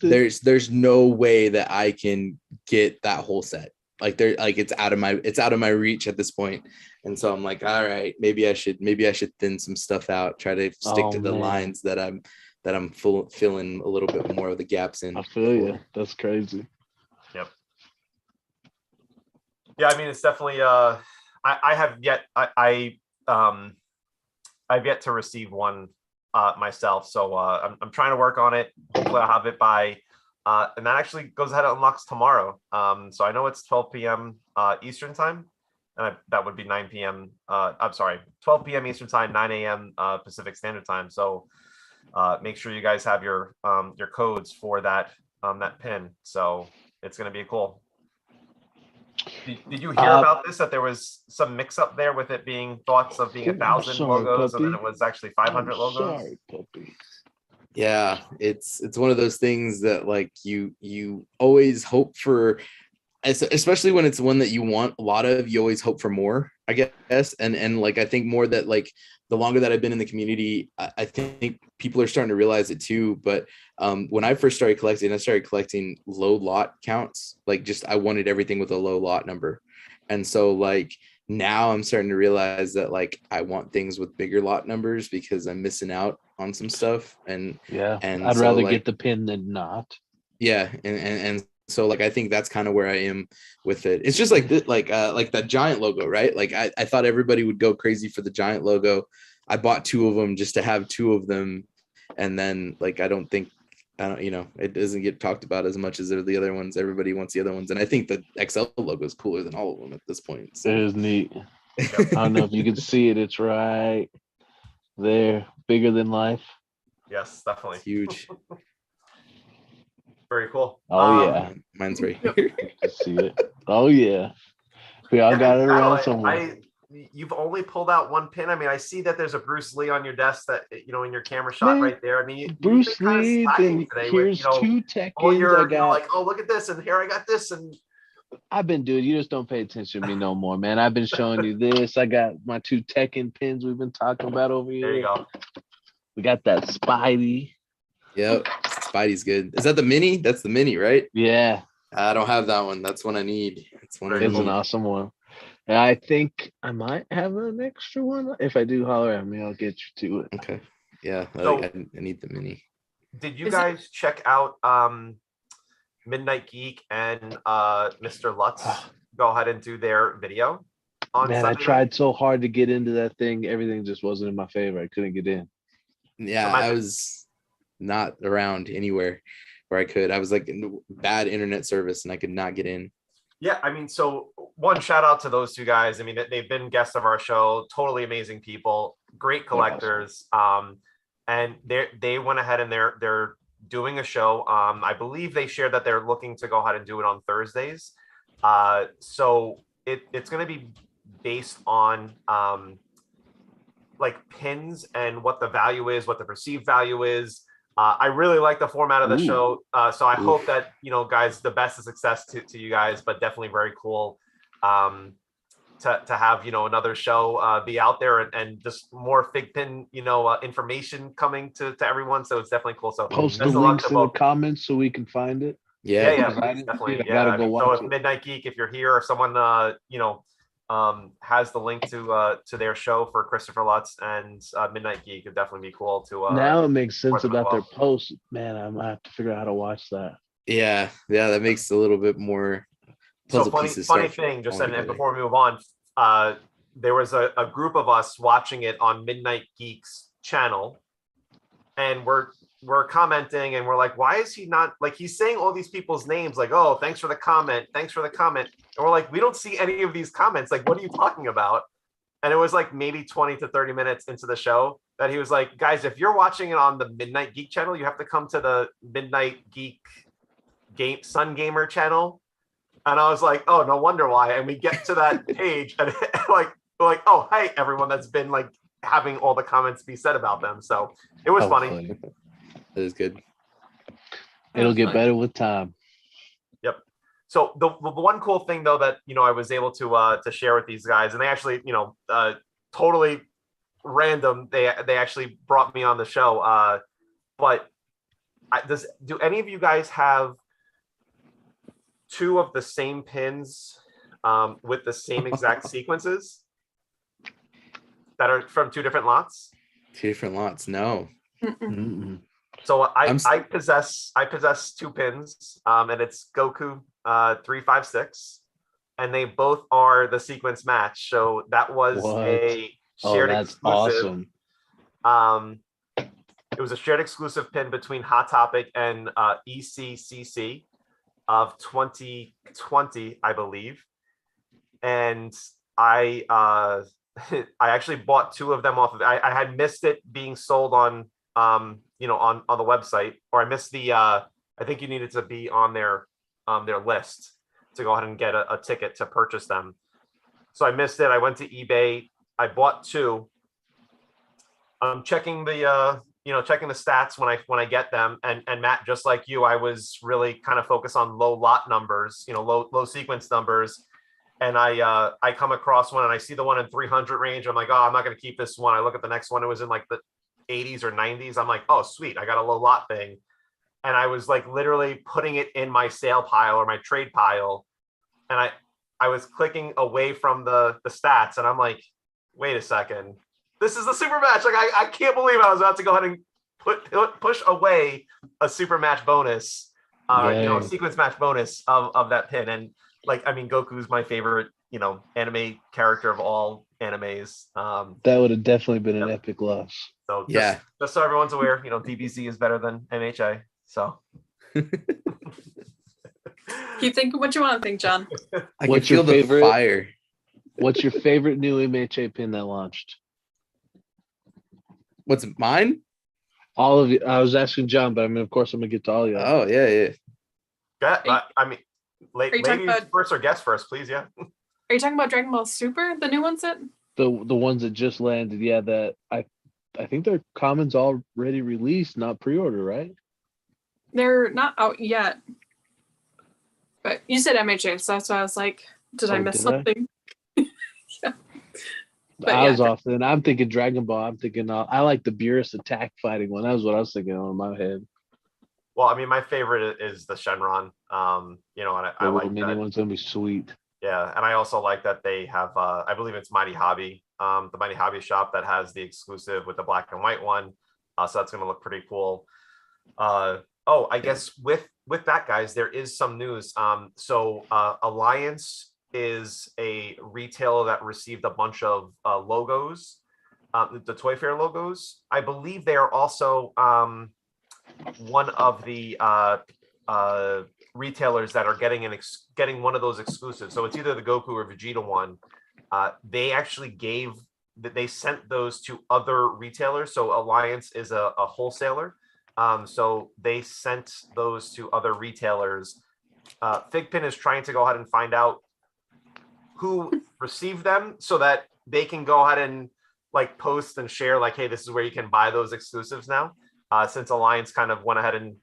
there's no way that I can get that whole set. Like it's out of my reach at this point. And so I'm like, all right, maybe I should thin some stuff out, try to stick to the lines that I'm filling a little bit more of the gaps in. I feel you. That's crazy. Yep. Yeah, I mean, it's definitely I've yet to receive one myself, so I'm trying to work on it. Hopefully I'll have it by and that actually goes ahead and unlocks tomorrow. So I know it's 12 p.m. Eastern time, and that would be 9 p.m. I'm sorry, 12 p.m. Eastern time, 9 a.m. Pacific Standard Time. So make sure you guys have your codes for that pin. So it's going to be cool. Did you hear about this? That there was some mix-up there with it being thoughts of being 1,000 logos, puppy. and then it was actually 500 logos. Sorry, puppy. Yeah, it's one of those things that like you always hope for, especially when it's one that you want a lot of. You always hope for more, I guess. And like I think more that like the longer that I've been in the community, I think people are starting to realize it too. But when I first started collecting, I started collecting low lot counts. Like just I wanted everything with a low lot number. And so like now I'm starting to realize that like I want things with bigger lot numbers because I'm missing out on some stuff. And I'd rather get the pin than not. Yeah. And so like I think that's kind of where I am with it. It's just like that giant logo, right? Like I thought everybody would go crazy for the giant logo. I bought 2 of them just to have 2 of them, and then like I don't it doesn't get talked about as much as the other ones. Everybody wants the other ones, and I think the XL logo is cooler than all of them at this point. So. It is neat. I don't know if you can see it. It's right there, bigger than life. Yes, definitely. It's huge. Very cool. Oh yeah, mine's right here. You can see it. Oh yeah, we all got it around somewhere. You've only pulled out one pin. I mean, I see that there's a Bruce Lee on your desk that in your camera shot right there. I mean, Bruce Lee. Then here's with, 2 Tekkens. I got like, oh, look at this, and here I got this, and I've been doing. You just don't pay attention to me no more, man. I've been showing you this. I got my 2 Tekken pins we've been talking about over here. There you go. We got that Spidey. Yep, Spidey's good. Is that the mini? That's the mini, right? Yeah. I don't have that one. That's one I need. It's an awesome one. And I think I might have an extra one. If I do, holler at me. I'll get you to it. Okay. Yeah, so, I need the mini. Did you guys check out Midnight Geek and Mr. Lutz go ahead and do their video on Sunday? I tried so hard to get into that thing. Everything just wasn't in my favor. I couldn't get in. Yeah, I was not around anywhere where I could. I was like in bad internet service and I could not get in. Yeah, I mean, so one shout out to those 2 guys. I mean, they've been guests of our show, totally amazing people, great collectors. And they went ahead and they're doing a show. I believe they shared that they're looking to go ahead and do it on Thursdays. So it's going to be based on like pins and what the value is, what the perceived value is. I really like the format of the show. So I hope that, guys, the best of success to you guys, but definitely very cool. to have, another show be out there, and just more FiGPiN, information coming to everyone. So it's definitely cool. So Post the best of luck links to in the both. comments so we can find it. Yeah, Yeah. Because I please, didn't see definitely. it. I gotta Yeah. go So watch if it. Midnight Geek, if you're here, or someone has the link to their show for Christopher Lutz and Midnight Geek, it'd definitely be cool to Now it makes sense them as about their well. posts. Man, I might have to figure out how to watch that. Yeah, that makes a little bit more So puzzle funny pieces funny start thing, just falling and together. before we move on, there was a group of us watching it on Midnight Geek's channel, and we're commenting, and we're like, why is he not, like, he's saying all these people's names, like, oh, thanks for the comment, and we're like, we don't see any of these comments, like, what are you talking about? And it was like maybe 20 to 30 minutes into the show that he was like, guys, if you're watching it on the Midnight Geek channel, you have to come to the Midnight Geek Sun Gamer channel. And I was like, oh, no wonder why. And we get to that page, and we're like, oh, hey, everyone that's been like having all the comments be said about them. So it was funny. That is good. It'll get better with time. Yep. So the one cool thing though that I was able to share with these guys, and they actually totally random. They actually brought me on the show. But do any of you guys have two of the same pins with the same exact sequences that are from two different lots? Two different lots. No. Mm-mm. So I possess two pins, and it's Goku 356, and they both are the sequence match. So that was a shared exclusive. Awesome. It was a shared exclusive pin between Hot Topic and ECCC of 2020, I believe, and I I actually bought two of them off of. I had missed it being sold on on the website, or I missed the I think you needed to be on their list to go ahead and get a ticket to purchase them. So I missed it. I went to eBay. I bought two. I'm checking the checking the stats when I get them, and Matt, just like you, I was really kind of focused on low lot numbers, low sequence numbers. And I come across one, and I see the one in 300 range. I'm like, oh, I'm not going to keep this one. I look at the next one. It was in like the 80s or 90s. I'm like, oh, sweet. I got a low lot thing. And I was like literally putting it in my sale pile or my trade pile. And I was clicking away from the stats, and I'm like, wait a second. This is the super match. Like, I can't believe I was about to go ahead and push away a super match bonus, sequence match bonus of that pin. And like, I mean, Goku's my favorite, anime character of all animes. That would have definitely been an epic loss. So just so everyone's aware, DBZ is better than MHA. So keep thinking what you want to think, John. What's your favorite fire? What's your favorite new MHA pin that launched? What's mine? All of you. I was asking John, but I mean, of course, I'm gonna get to all of you. Oh yeah. I mean, ladies first or guests first, please. Yeah. Are you talking about Dragon Ball Super, the new one set? The ones that just landed. Yeah, that I think their commons already released, not pre-order, right? They're not out yet. But you said MHA, so that's why I was like, did I miss something? Yeah. I was off then. I'm thinking Dragon Ball. I'm thinking I like the Beerus attack fighting one. That was what I was thinking in my head. Well, I mean, my favorite is the Shenron. And I like mini that. one's gonna be sweet. Yeah, and I also like that they have. I believe it's Mighty Hobby, the Mighty Hobby shop that has the exclusive with the black and white one. So that's gonna look pretty cool. I guess with that, guys, there is some news. So Alliance is a retailer that received a bunch of logos, the Toy Fair logos. I believe they are also one of the retailers that are getting one of those exclusives. So it's either the Goku or Vegeta one. They actually they sent those to other retailers. So Alliance is a wholesaler. So they sent those to other retailers. FiGPiN is trying to go ahead and find out who received them so that they can go ahead and like post and share like, hey, this is where you can buy those exclusives now. Since Alliance kind of went ahead and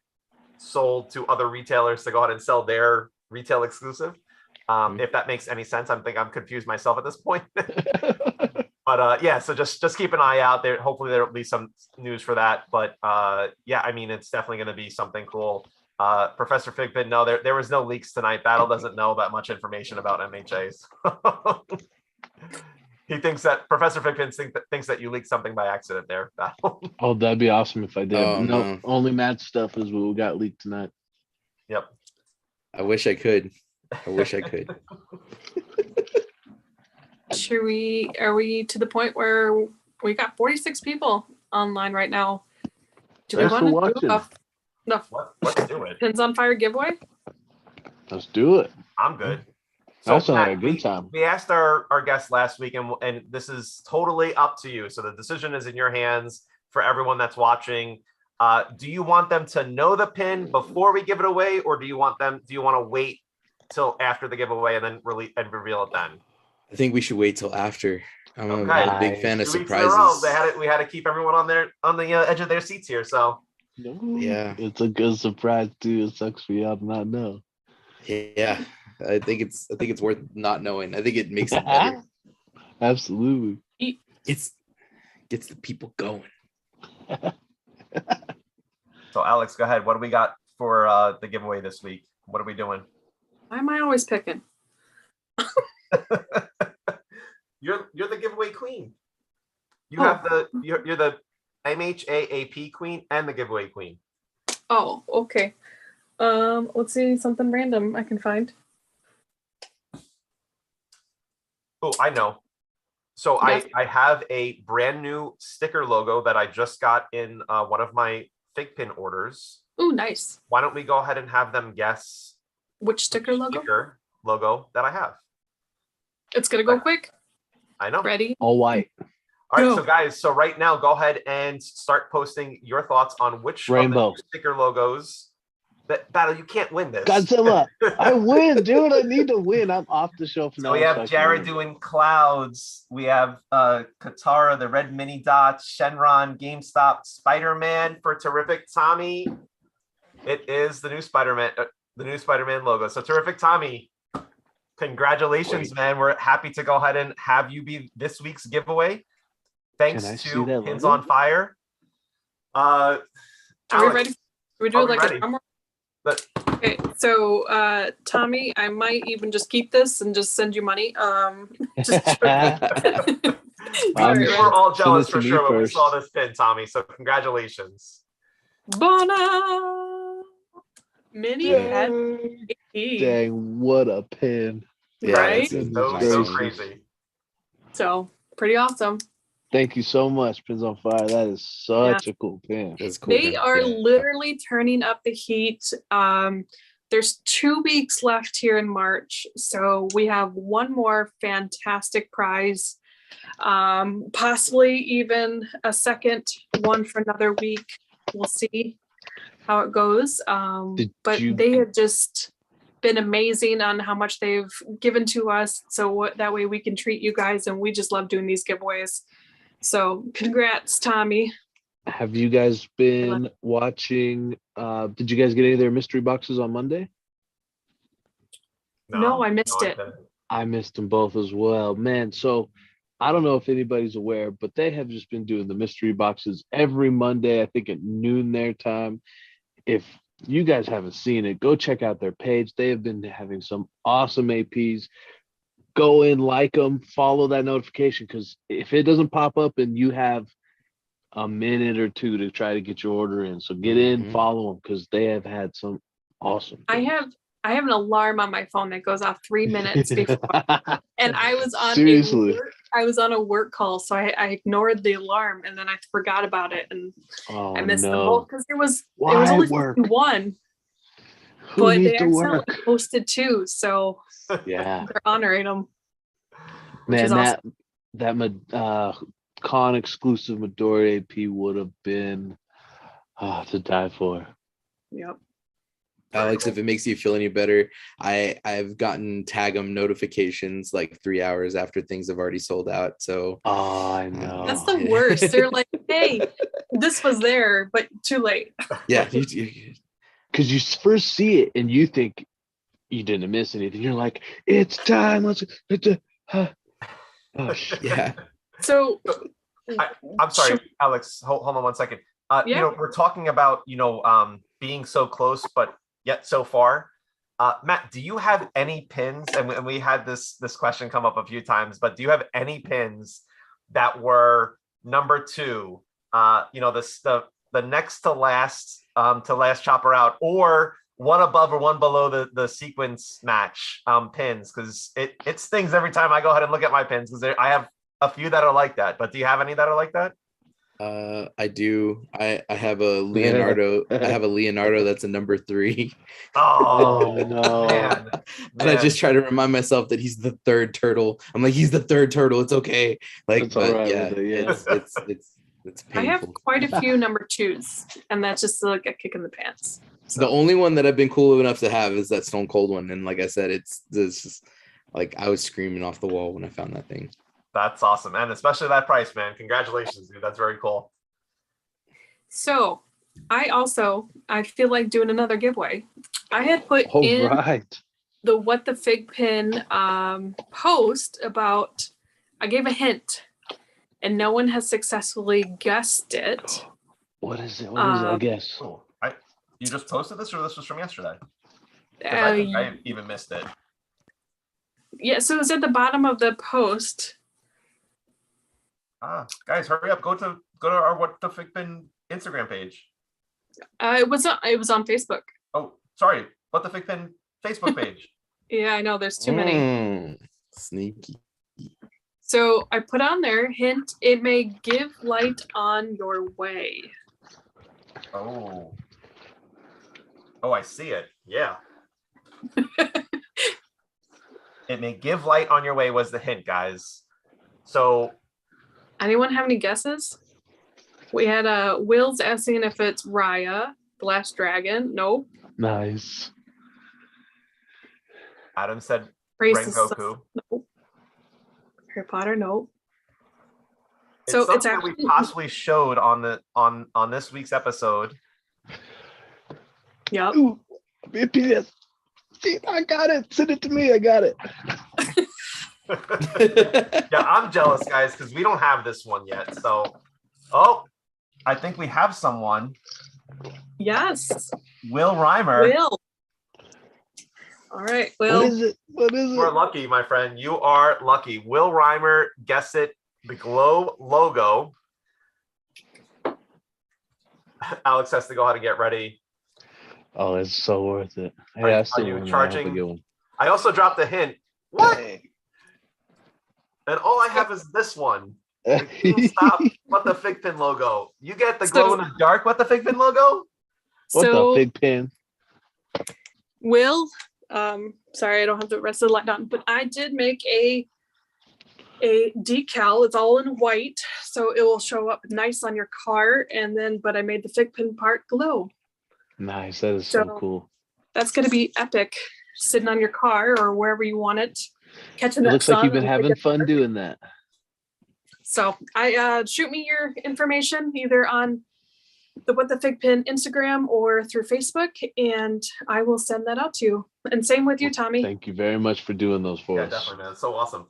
sold to other retailers to go ahead and sell their retail exclusive. If that makes any sense. I think I'm confused myself at this point. But yeah, so just keep an eye out there. Hopefully there'll be some news for that. But yeah, I mean, it's definitely going to be something cool. Professor FiGPiN, no, there was no leaks tonight. Battle doesn't know that much information about MHAs. He thinks that Professor FiGPiN thinks that you leaked something by accident there, Battle. Oh, that'd be awesome if I did. Oh, no, no. only Matt's stuff is what got leaked tonight. Yep. I wish I could. I wish I could. Are we to the point where we got 46 people online right now? Do we Thanks for want to do watching. Let's do it. Pins on Fire giveaway? Let's do it. I'm good. That sounds like Matt, a good time. We asked our guests last week, and this is totally up to you. So the decision is in your hands for everyone that's watching. Do you want them to know the pin before we give it away, or do you want to wait till after the giveaway and then reveal it then? I think we should wait till after. I'm Okay. a big fan of 2 weeks in a row, surprises. we had to keep everyone on the edge of their seats here. So Yeah. It's a good surprise too. It sucks for y'all to not know. Yeah. I think it's worth not knowing. I think it makes it better. Absolutely. Gets the people going. So Alex, go ahead. What do we got for the giveaway this week? What are we doing? Why am I always picking? You're the giveaway queen. You're the MHAAP queen and the giveaway queen. Oh, okay. Let's see something random I can find. Oh, I know. So Yes. I have a brand new sticker logo that I just got in one of my FiGPiN orders. Ooh, nice. Why don't we go ahead and have them guess Which sticker logo? sticker logo that I have? It's gonna go quick. I know. Ready? All white. All right, Go. so guys, so right now, go ahead and start posting your thoughts on which Rainbow. of the sticker logos. That Battle, you can't win this. Godzilla. I win, dude. I need to win. I'm off the shelf now. So we have Jared doing clouds. We have Katara, the red mini dots, Shenron, GameStop, Spider-Man for Terrific Tommy. It is the new Spider-Man logo. So Terrific Tommy, congratulations, man. We're happy to go ahead and have you be this week's giveaway. Thanks Can I see to that Pins logo? on Fire. Are we Alex, ready? We do are it we like ready? a drum roll? But Okay, so Tommy, I might even just keep this and just send you money. Just we Alright, were all jealous Send for it to me sure when we first. saw this pin, Tommy. So congratulations. Bona Mini Yeah. Pet AP. Dang, what a pin. Yeah, Right? that's So Gracious. crazy. So pretty awesome. Thank you so much, Pins on Fire. That is such a cool pin. That's cool. They man. are Yeah. literally turning up the heat. There's 2 weeks left here in March, so we have one more fantastic prize, possibly even a second one for another week. We'll see how it goes. But they have just been amazing on how much they've given to us, so that way we can treat you guys, and we just love doing these giveaways. So congrats, Tommy. Have you guys been watching? Did you guys get any of their mystery boxes on Monday? No, I missed it. didn't. I missed them both as well, man. So I don't know if anybody's aware, but they have just been doing the mystery boxes every Monday, I think at noon their time. If you guys haven't seen it, go check out their page. They have been having some awesome APs. Go in, like them, follow that notification, because if it doesn't pop up and you have a minute or two to try to get your order in, so get in, Mhm. follow them, because they have had some awesome. I have an alarm on my phone that goes off 3 minutes before, and I was on Seriously. I was on a work call, so I ignored the alarm, and then I forgot about it, and Oh I missed the no! whole because it was Why only work? 1, Who but they needs to accidentally work? posted 2, so Yeah, they're honoring them. man, is that con exclusive Midori AP would have been to die for. Yep. Alex, if it makes you feel any better, I've gotten Tag'em notifications like 3 hours after things have already sold out. So Oh, I know. That's the worst. They're like, hey, this was there, but too late. yeah, Because you first see it and you think you didn't miss anything. You're like, it's time. Let's. Oh shit. Yeah. So I'm sorry, Sure. Alex. Hold on 1 second. Yeah. We're talking about being so close, but yet so far. Matt, do you have any pins? And we had this question come up a few times, but do you have any pins that were number 2? The next to last chopper out, or one above or one below the sequence match pins, because it stings every time I go ahead and look at my pins, because I have a few that are like that. But do you have any that are like that? I do. I have a Leonardo. I have a Leonardo that's a number 3. Oh, no. man. And I just try to remind myself that he's the 3rd turtle. I'm like, he's the 3rd turtle. It's okay. Like, It's all but right yeah, with it, yeah. it's I have painful. quite a few number 2s, and that's just like a kick in the pants. The only one that I've been cool enough to have is that Stone Cold one. And like I said, it's just like I was screaming off the wall when I found that thing. That's awesome, and especially that price, man. Congratulations, dude. That's very cool. So I feel like doing another giveaway. I had put in right. the What the FiGPiN post about, I gave a hint and no one has successfully guessed it. What is it? What is it? I guess. Oh, you just posted this, or this was from yesterday? I think I even missed it. Yeah, so it's at the bottom of the post. Guys, hurry up! Go to our What the FiGPiN Instagram page. It was on Facebook. Oh, sorry, What the FiGPiN Facebook page. Yeah, I know there's too many. Sneaky. So I put on there, hint, it may give light on your way. Oh, I see it. Yeah. It may give light on your way was the hint, guys. So anyone have any guesses? We had Will's asking if it's Raya, the Last Dragon. Nope. Nice. Adam said Rengoku. Nope. Harry Potter. Nope. So it's actually we possibly showed on this week's episode. Yep. Ooh, BPS. See, I got it. Send it to me. I got it. Yeah, I'm jealous, guys, because we don't have this one yet. So, I think we have someone. Yes. Will Reimer. Will. All right, Will. What is it? What is it? You are lucky, my friend. You are lucky. Will Reimer, guess it. The Glow logo. Alex has to go ahead and get ready. Oh, it's so worth it. Hey, Are you charging? I also dropped a hint. What? Hey. And all I have is this one. Stop. What the FiGPiN logo? You get the glow in the dark. What the FiGPiN logo? What the FiGPiN? Will, sorry, I don't have the rest of the light on, but I did make a decal. It's all in white, so it will show up nice on your car. And then, but I made the FiGPiN part glow. Nice. That is so cool. That's going to be epic, sitting on your car or wherever you want it. Catching it that looks sun like you've been having fun doing that. So shoot me your information either on the What the FiGPiN Instagram or through Facebook, and I will send that out to you. And same with you, Tommy. Thank you very much for doing those for us. Yeah, definitely, man. It's so awesome.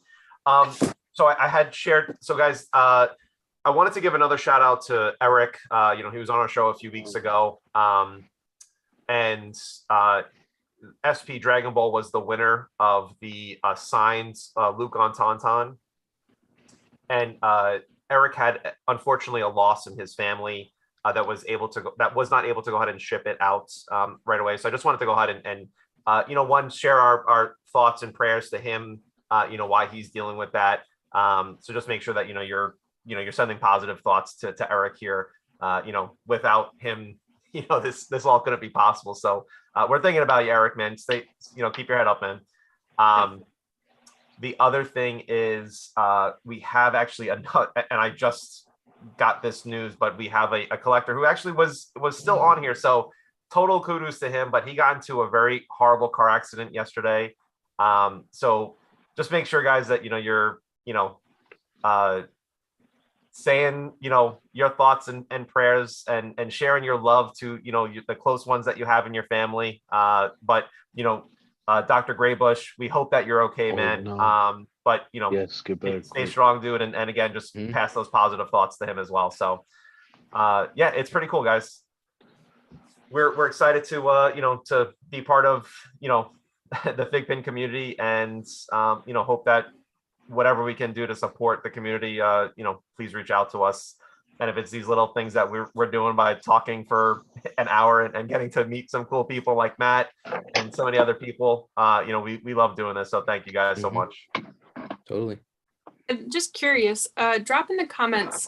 So I had shared. So guys, I wanted to give another shout out to Eric. He was on our show a few weeks ago, and SP Dragon Ball was the winner of the signed Luke on Tauntaun. And Eric had, unfortunately, a loss in his family that was not able to go ahead and ship it out right away. So I just wanted to go ahead and share our thoughts and prayers to him. Why he's dealing with that. So just make sure that you're sending positive thoughts to Eric here. Without him, this all couldn't be possible. So we're thinking about you, Eric, man. Stay, keep your head up, man. The other thing is we have actually another, and I just got this news, but we have a collector who actually was still on here. So total kudos to him, but he got into a very horrible car accident yesterday. So just make sure, guys, that you're saying your thoughts and prayers and sharing your love to the close ones that you have in your family. But Dr. Graybush, we hope that you're okay, Oh, man. no. But you know, Yes, get better stay quick. strong, dude, and again, just pass those positive thoughts to him as well. So yeah, it's pretty cool, guys. We're excited to you know, to be part of, you know, the FiGPiN community, and you know, hope that whatever we can do to support the community, you know, please reach out to us. And if it's these little things that we're doing by talking for an hour and getting to meet some cool people like Matt and so many other people, you know, we love doing this. So thank you guys so much. Totally. Just curious, drop in the comments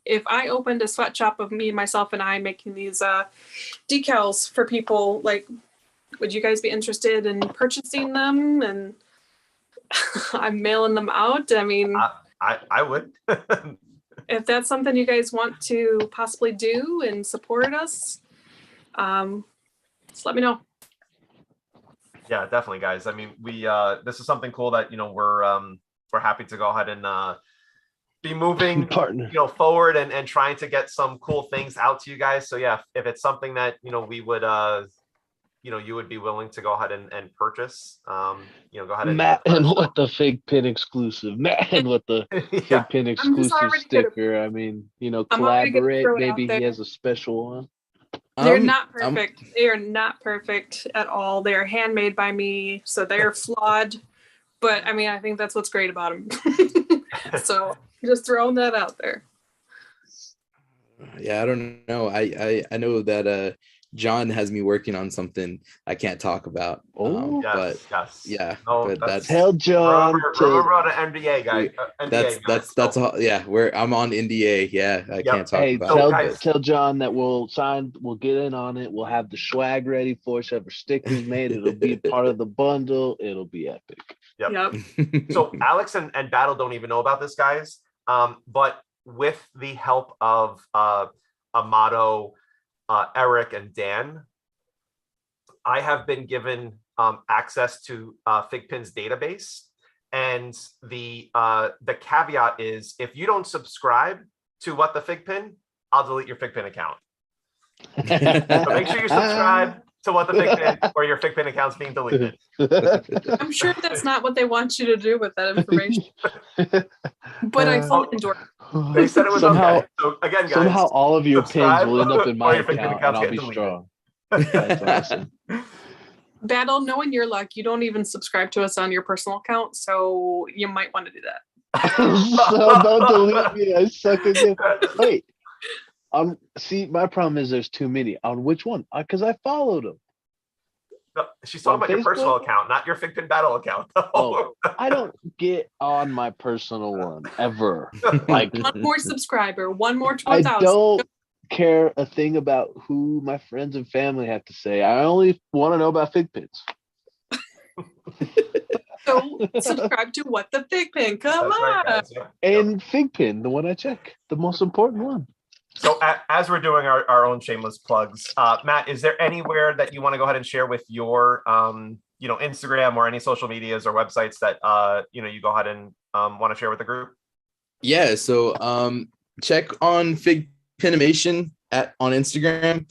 if I opened a sweatshop of me, myself, and I making these decals for people, like, would you guys be interested in purchasing them? And I'm mailing them out. I mean, I would. if that's something you guys want to possibly do and support us, just let me know. Yeah, definitely, guys. I mean, we this is something cool that, you know, we're happy to go ahead and be moving Partner. you know, forward and trying to get some cool things out to you guys. So yeah, if it's something that, you know, we would you know, you would be willing to go ahead and purchase, you know, go ahead and Matt and with the FiGPiN exclusive. Matt and with the yeah. FiGPiN exclusive already sticker. I mean, you know, I'm already gonna collaborate. throw it out Maybe he there. has a special one. They're not perfect. They are not perfect at all. They're handmade by me, so they're flawed. But I mean, I think that's what's great about them. So just throwing that out there. Yeah, I don't know. I know that John has me working on something I can't talk about. Oh, Yes, but yes. yeah, No, but that's Tell John remember on an NDA guy. that's all. Yeah, I'm on NDA. Yeah, I can't talk hey, about it. tell John that we'll get in on it. We'll have the swag ready for us. Have our stickers made. It'll be part of the bundle. It'll be epic. Yep. So Alex and Battle don't even know about this, guys. But with the help of Amato, Eric, and Dan, I have been given access to FiGPiN's database, and the caveat is if you don't subscribe to What the FiGPiN, I'll delete your FiGPiN account. So make sure you subscribe to What the FiGPiN, or your FiGPiN account's being deleted. I'm sure that's not what they want you to do with that information. But I fully endorse it. They said it was somehow, okay. So again, guys, somehow all of your pins will end up in my or your FiGPiN account, and accounts I'll get be deleted. strong. That's awesome. Battle, knowing your luck, you don't even subscribe to us on your personal account, so you might want to do that. So don't delete me. I suck again. Wait. See, my problem is there's too many. On which one? Because I followed them. No, she's talking about your personal account, not your FiGPiN Battle account. Oh, I don't get on my personal one ever. Like one more subscriber, one more I 12,000. don't care a thing about who my friends and family have to say. I only want to know about FiGPiNs. So subscribe to What the FiGPiN. Come That's on. right, guys. Yeah. And FiGPiN, the one I check, the most important one. So as we're doing our own shameless plugs, Matt, is there anywhere that you want to go ahead and share with your you know, Instagram or any social medias or websites that you know, you go ahead and want to share with the group? Yeah, so check on FiGPinimation on Instagram.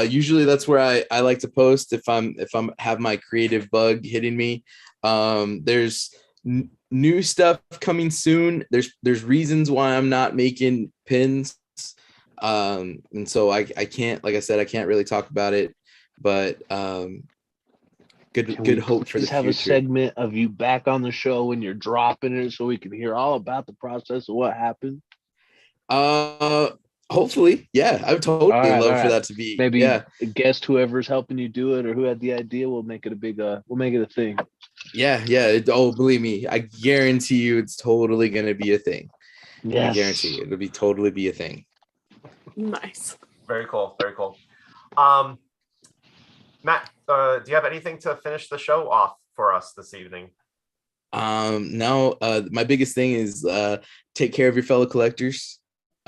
Usually that's where I like to post if I'm have my creative bug hitting me. There's new stuff coming soon. There's reasons why I'm not making pins. And so I can't, like I said, I can't really talk about it, but good hope for the future. Have a segment of you back on the show when you're dropping it, so we can hear all about the process of what happened. Hopefully, yeah, I would totally love for that to be maybe guest whoever's helping you do it or who had the idea. We'll make it a big we'll make it a thing. Yeah. Believe me, I guarantee you it's totally gonna be a thing. Yes. I guarantee you, it'll totally be a thing. Nice. Very cool. Very cool. Matt, do you have anything to finish the show off for us this evening? No, my biggest thing is take care of your fellow collectors.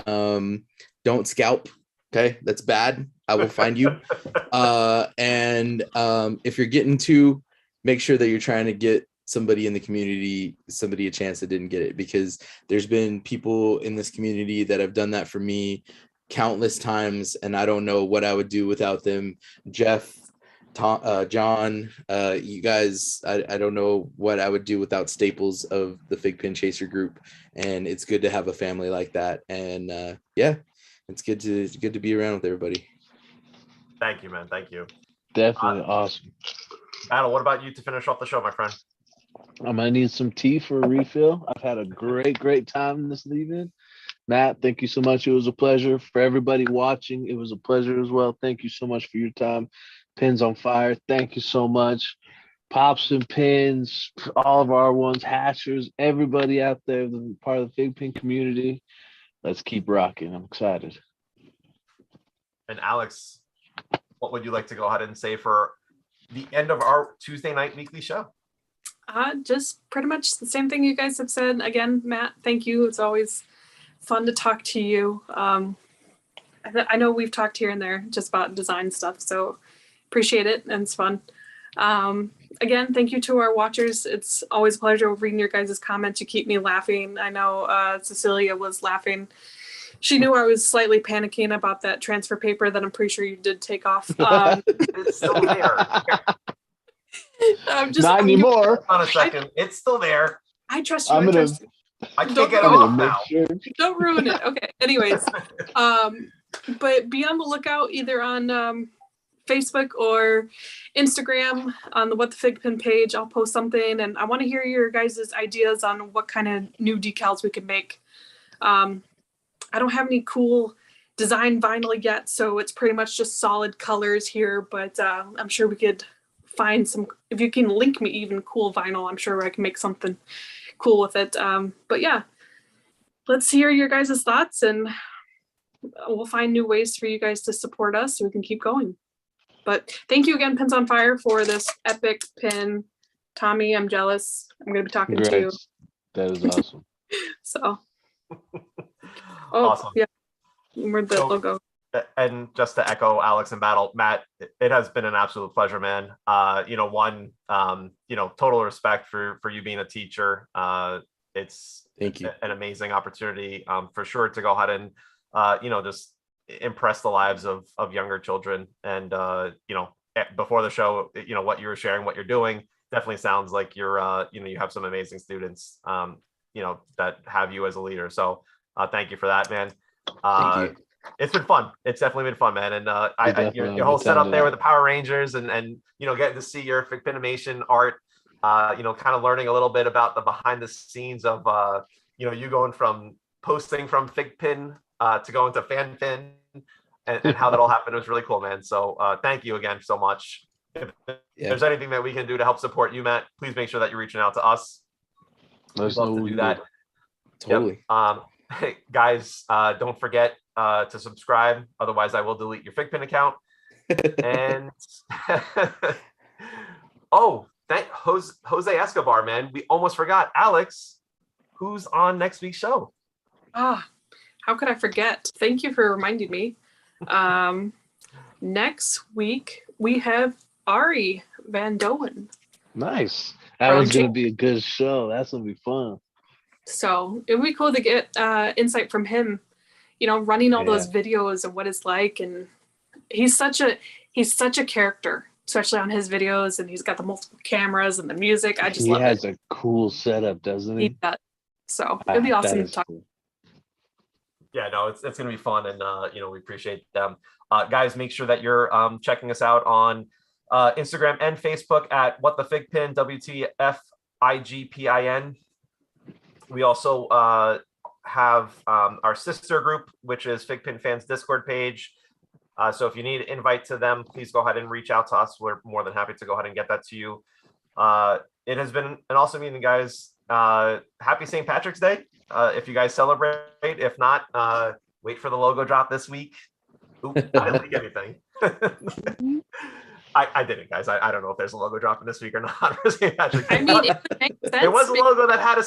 Don't scalp. Okay, that's bad. I will find you. And if you're getting to, make sure that you're trying to get somebody in the community, a chance that didn't get it, because there's been people in this community that have done that for me countless times, and I don't know what I would do without them. Jeff, John, you guys, I don't know what I would do without staples of the FiGPiN Chaser group, and it's good to have a family like that. And yeah, it's good to be around with everybody. Thank you, man. Thank you. Definitely awesome. Battle, what about you to finish off the show, my friend? I'm gonna need some tea for a refill. I've had a great time this evening. Matt, thank you so much. It was a pleasure. For everybody watching, it was a pleasure as well. Thank you so much for your time. Pins on Fire, thank you so much. Pops and Pins, all of our ones, Hashers, everybody out there, the part of the FiGPiN community. Let's keep rocking. I'm excited. And Alex, what would you like to go ahead and say for the end of our Tuesday night weekly show? Just pretty much the same thing you guys have said. Again, Matt, thank you. It's always fun to talk to you. I know we've talked here and there just about design stuff, so appreciate it, and it's fun. Again, thank you to our watchers. It's always a pleasure reading your guys' comments. You keep me laughing. I know Cecilia was laughing. She knew I was slightly panicking about that transfer paper that I'm pretty sure you did take off. It's still there. Not anymore. On a second, it's still there. I trust you. I trust you. I can't get it off now. Sure. Don't ruin it. Okay. Anyways, but be on the lookout either on Facebook or Instagram on the What the FiGPiN page. I'll post something, and I want to hear your guys' ideas on what kind of new decals we can make. I don't have any cool design vinyl yet, so it's pretty much just solid colors here, but I'm sure we could find some, if you can link me even cool vinyl, I'm sure I can make something cool with it. But yeah, let's hear your guys' thoughts, and we'll find new ways for you guys to support us so we can keep going. But thank you again, Pins on Fire, for this epic pin. Tommy, I'm jealous. I'm going to be talking to you. That is awesome. So. Awesome. Yeah. We're the logo. And just to echo Alex and Battle, Matt, it has been an absolute pleasure, man. Total respect for you being a teacher. It's Thank you. An amazing opportunity for sure to go ahead and just impress the lives of younger children. And before the show, what you were sharing, what you're doing, definitely sounds like you're you have some amazing students that have you as a leader. So thank you for that, man. Thank you. It's been fun. It's definitely been fun, man. And your whole setup there with the Power Rangers and getting to see your FiGPinimation art, kind of learning a little bit about the behind the scenes of you going from posting from FiGPiN to going to FanPin and how that all happened. It was really cool, man. So thank you again so much. If there's anything that we can do to help support you, Matt, please make sure that you're reaching out to us. We'd love to do that. Totally. Yep. Hey, guys, don't forget to subscribe. Otherwise, I will delete your FiGPiN account. And thank Jose Escobar, man. We almost forgot. Alex, who's on next week's show? How could I forget? Thank you for reminding me. Next week we have Ari Van Doen. Nice. That was going to be a good show. That's going to be fun. So it would be cool to get insight from him, running all those videos and what it's like. And he's such a character, especially on his videos. And he's got the multiple cameras and the music. I just love it. He has a cool setup, doesn't he? He does. So it'd be awesome to talk. Cool. Yeah, no, it's going to be fun. And, we appreciate them. Guys, make sure that you're checking us out on Instagram and Facebook at What the FiGPiN, WTFiGPiN. We also have our sister group, which is FiGPiN Fans Discord page. So if you need an invite to them, please go ahead and reach out to us. We're more than happy to go ahead and get that to you. It has been an awesome meeting, guys. Happy St. Patrick's Day. If you guys celebrate, if not, wait for the logo drop this week. Oop, I didn't leak anything. I didn't, guys. I don't know if there's a logo dropping this week or not for St. Patrick's Day. I mean, it makes sense. There was a logo that had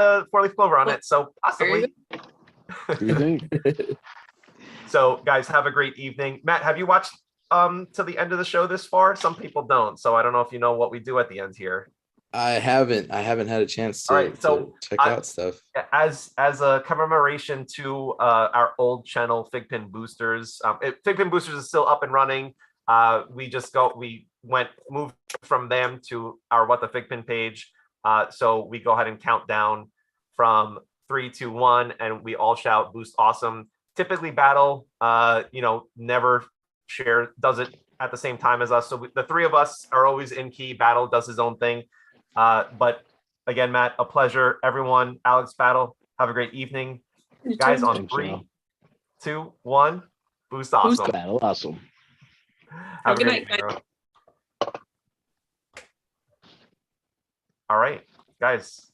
a four-leaf clover on it, so possibly. So, guys, have a great evening. Matt, have you watched to the end of the show this far? Some people don't, so I don't know if you know what we do at the end here. I haven't had a chance to check out stuff. As a commemoration to our old channel, FiGPiN Boosters. FiGPiN Boosters is still up and running. we moved from them to our What the FiGPiN page. So we go ahead and count down from 3, 2, 1, and we all shout "Boost Awesome." Typically, Battle, never does it at the same time as us. So the three of us are always in key. Battle does his own thing. But again, Matt, a pleasure. Everyone, Alex, Battle, have a great evening, guys. On Thanks, 3, y'all. 2, 1, Boost Awesome. Battle awesome. Have a good great night, evening, everyone. All right, guys.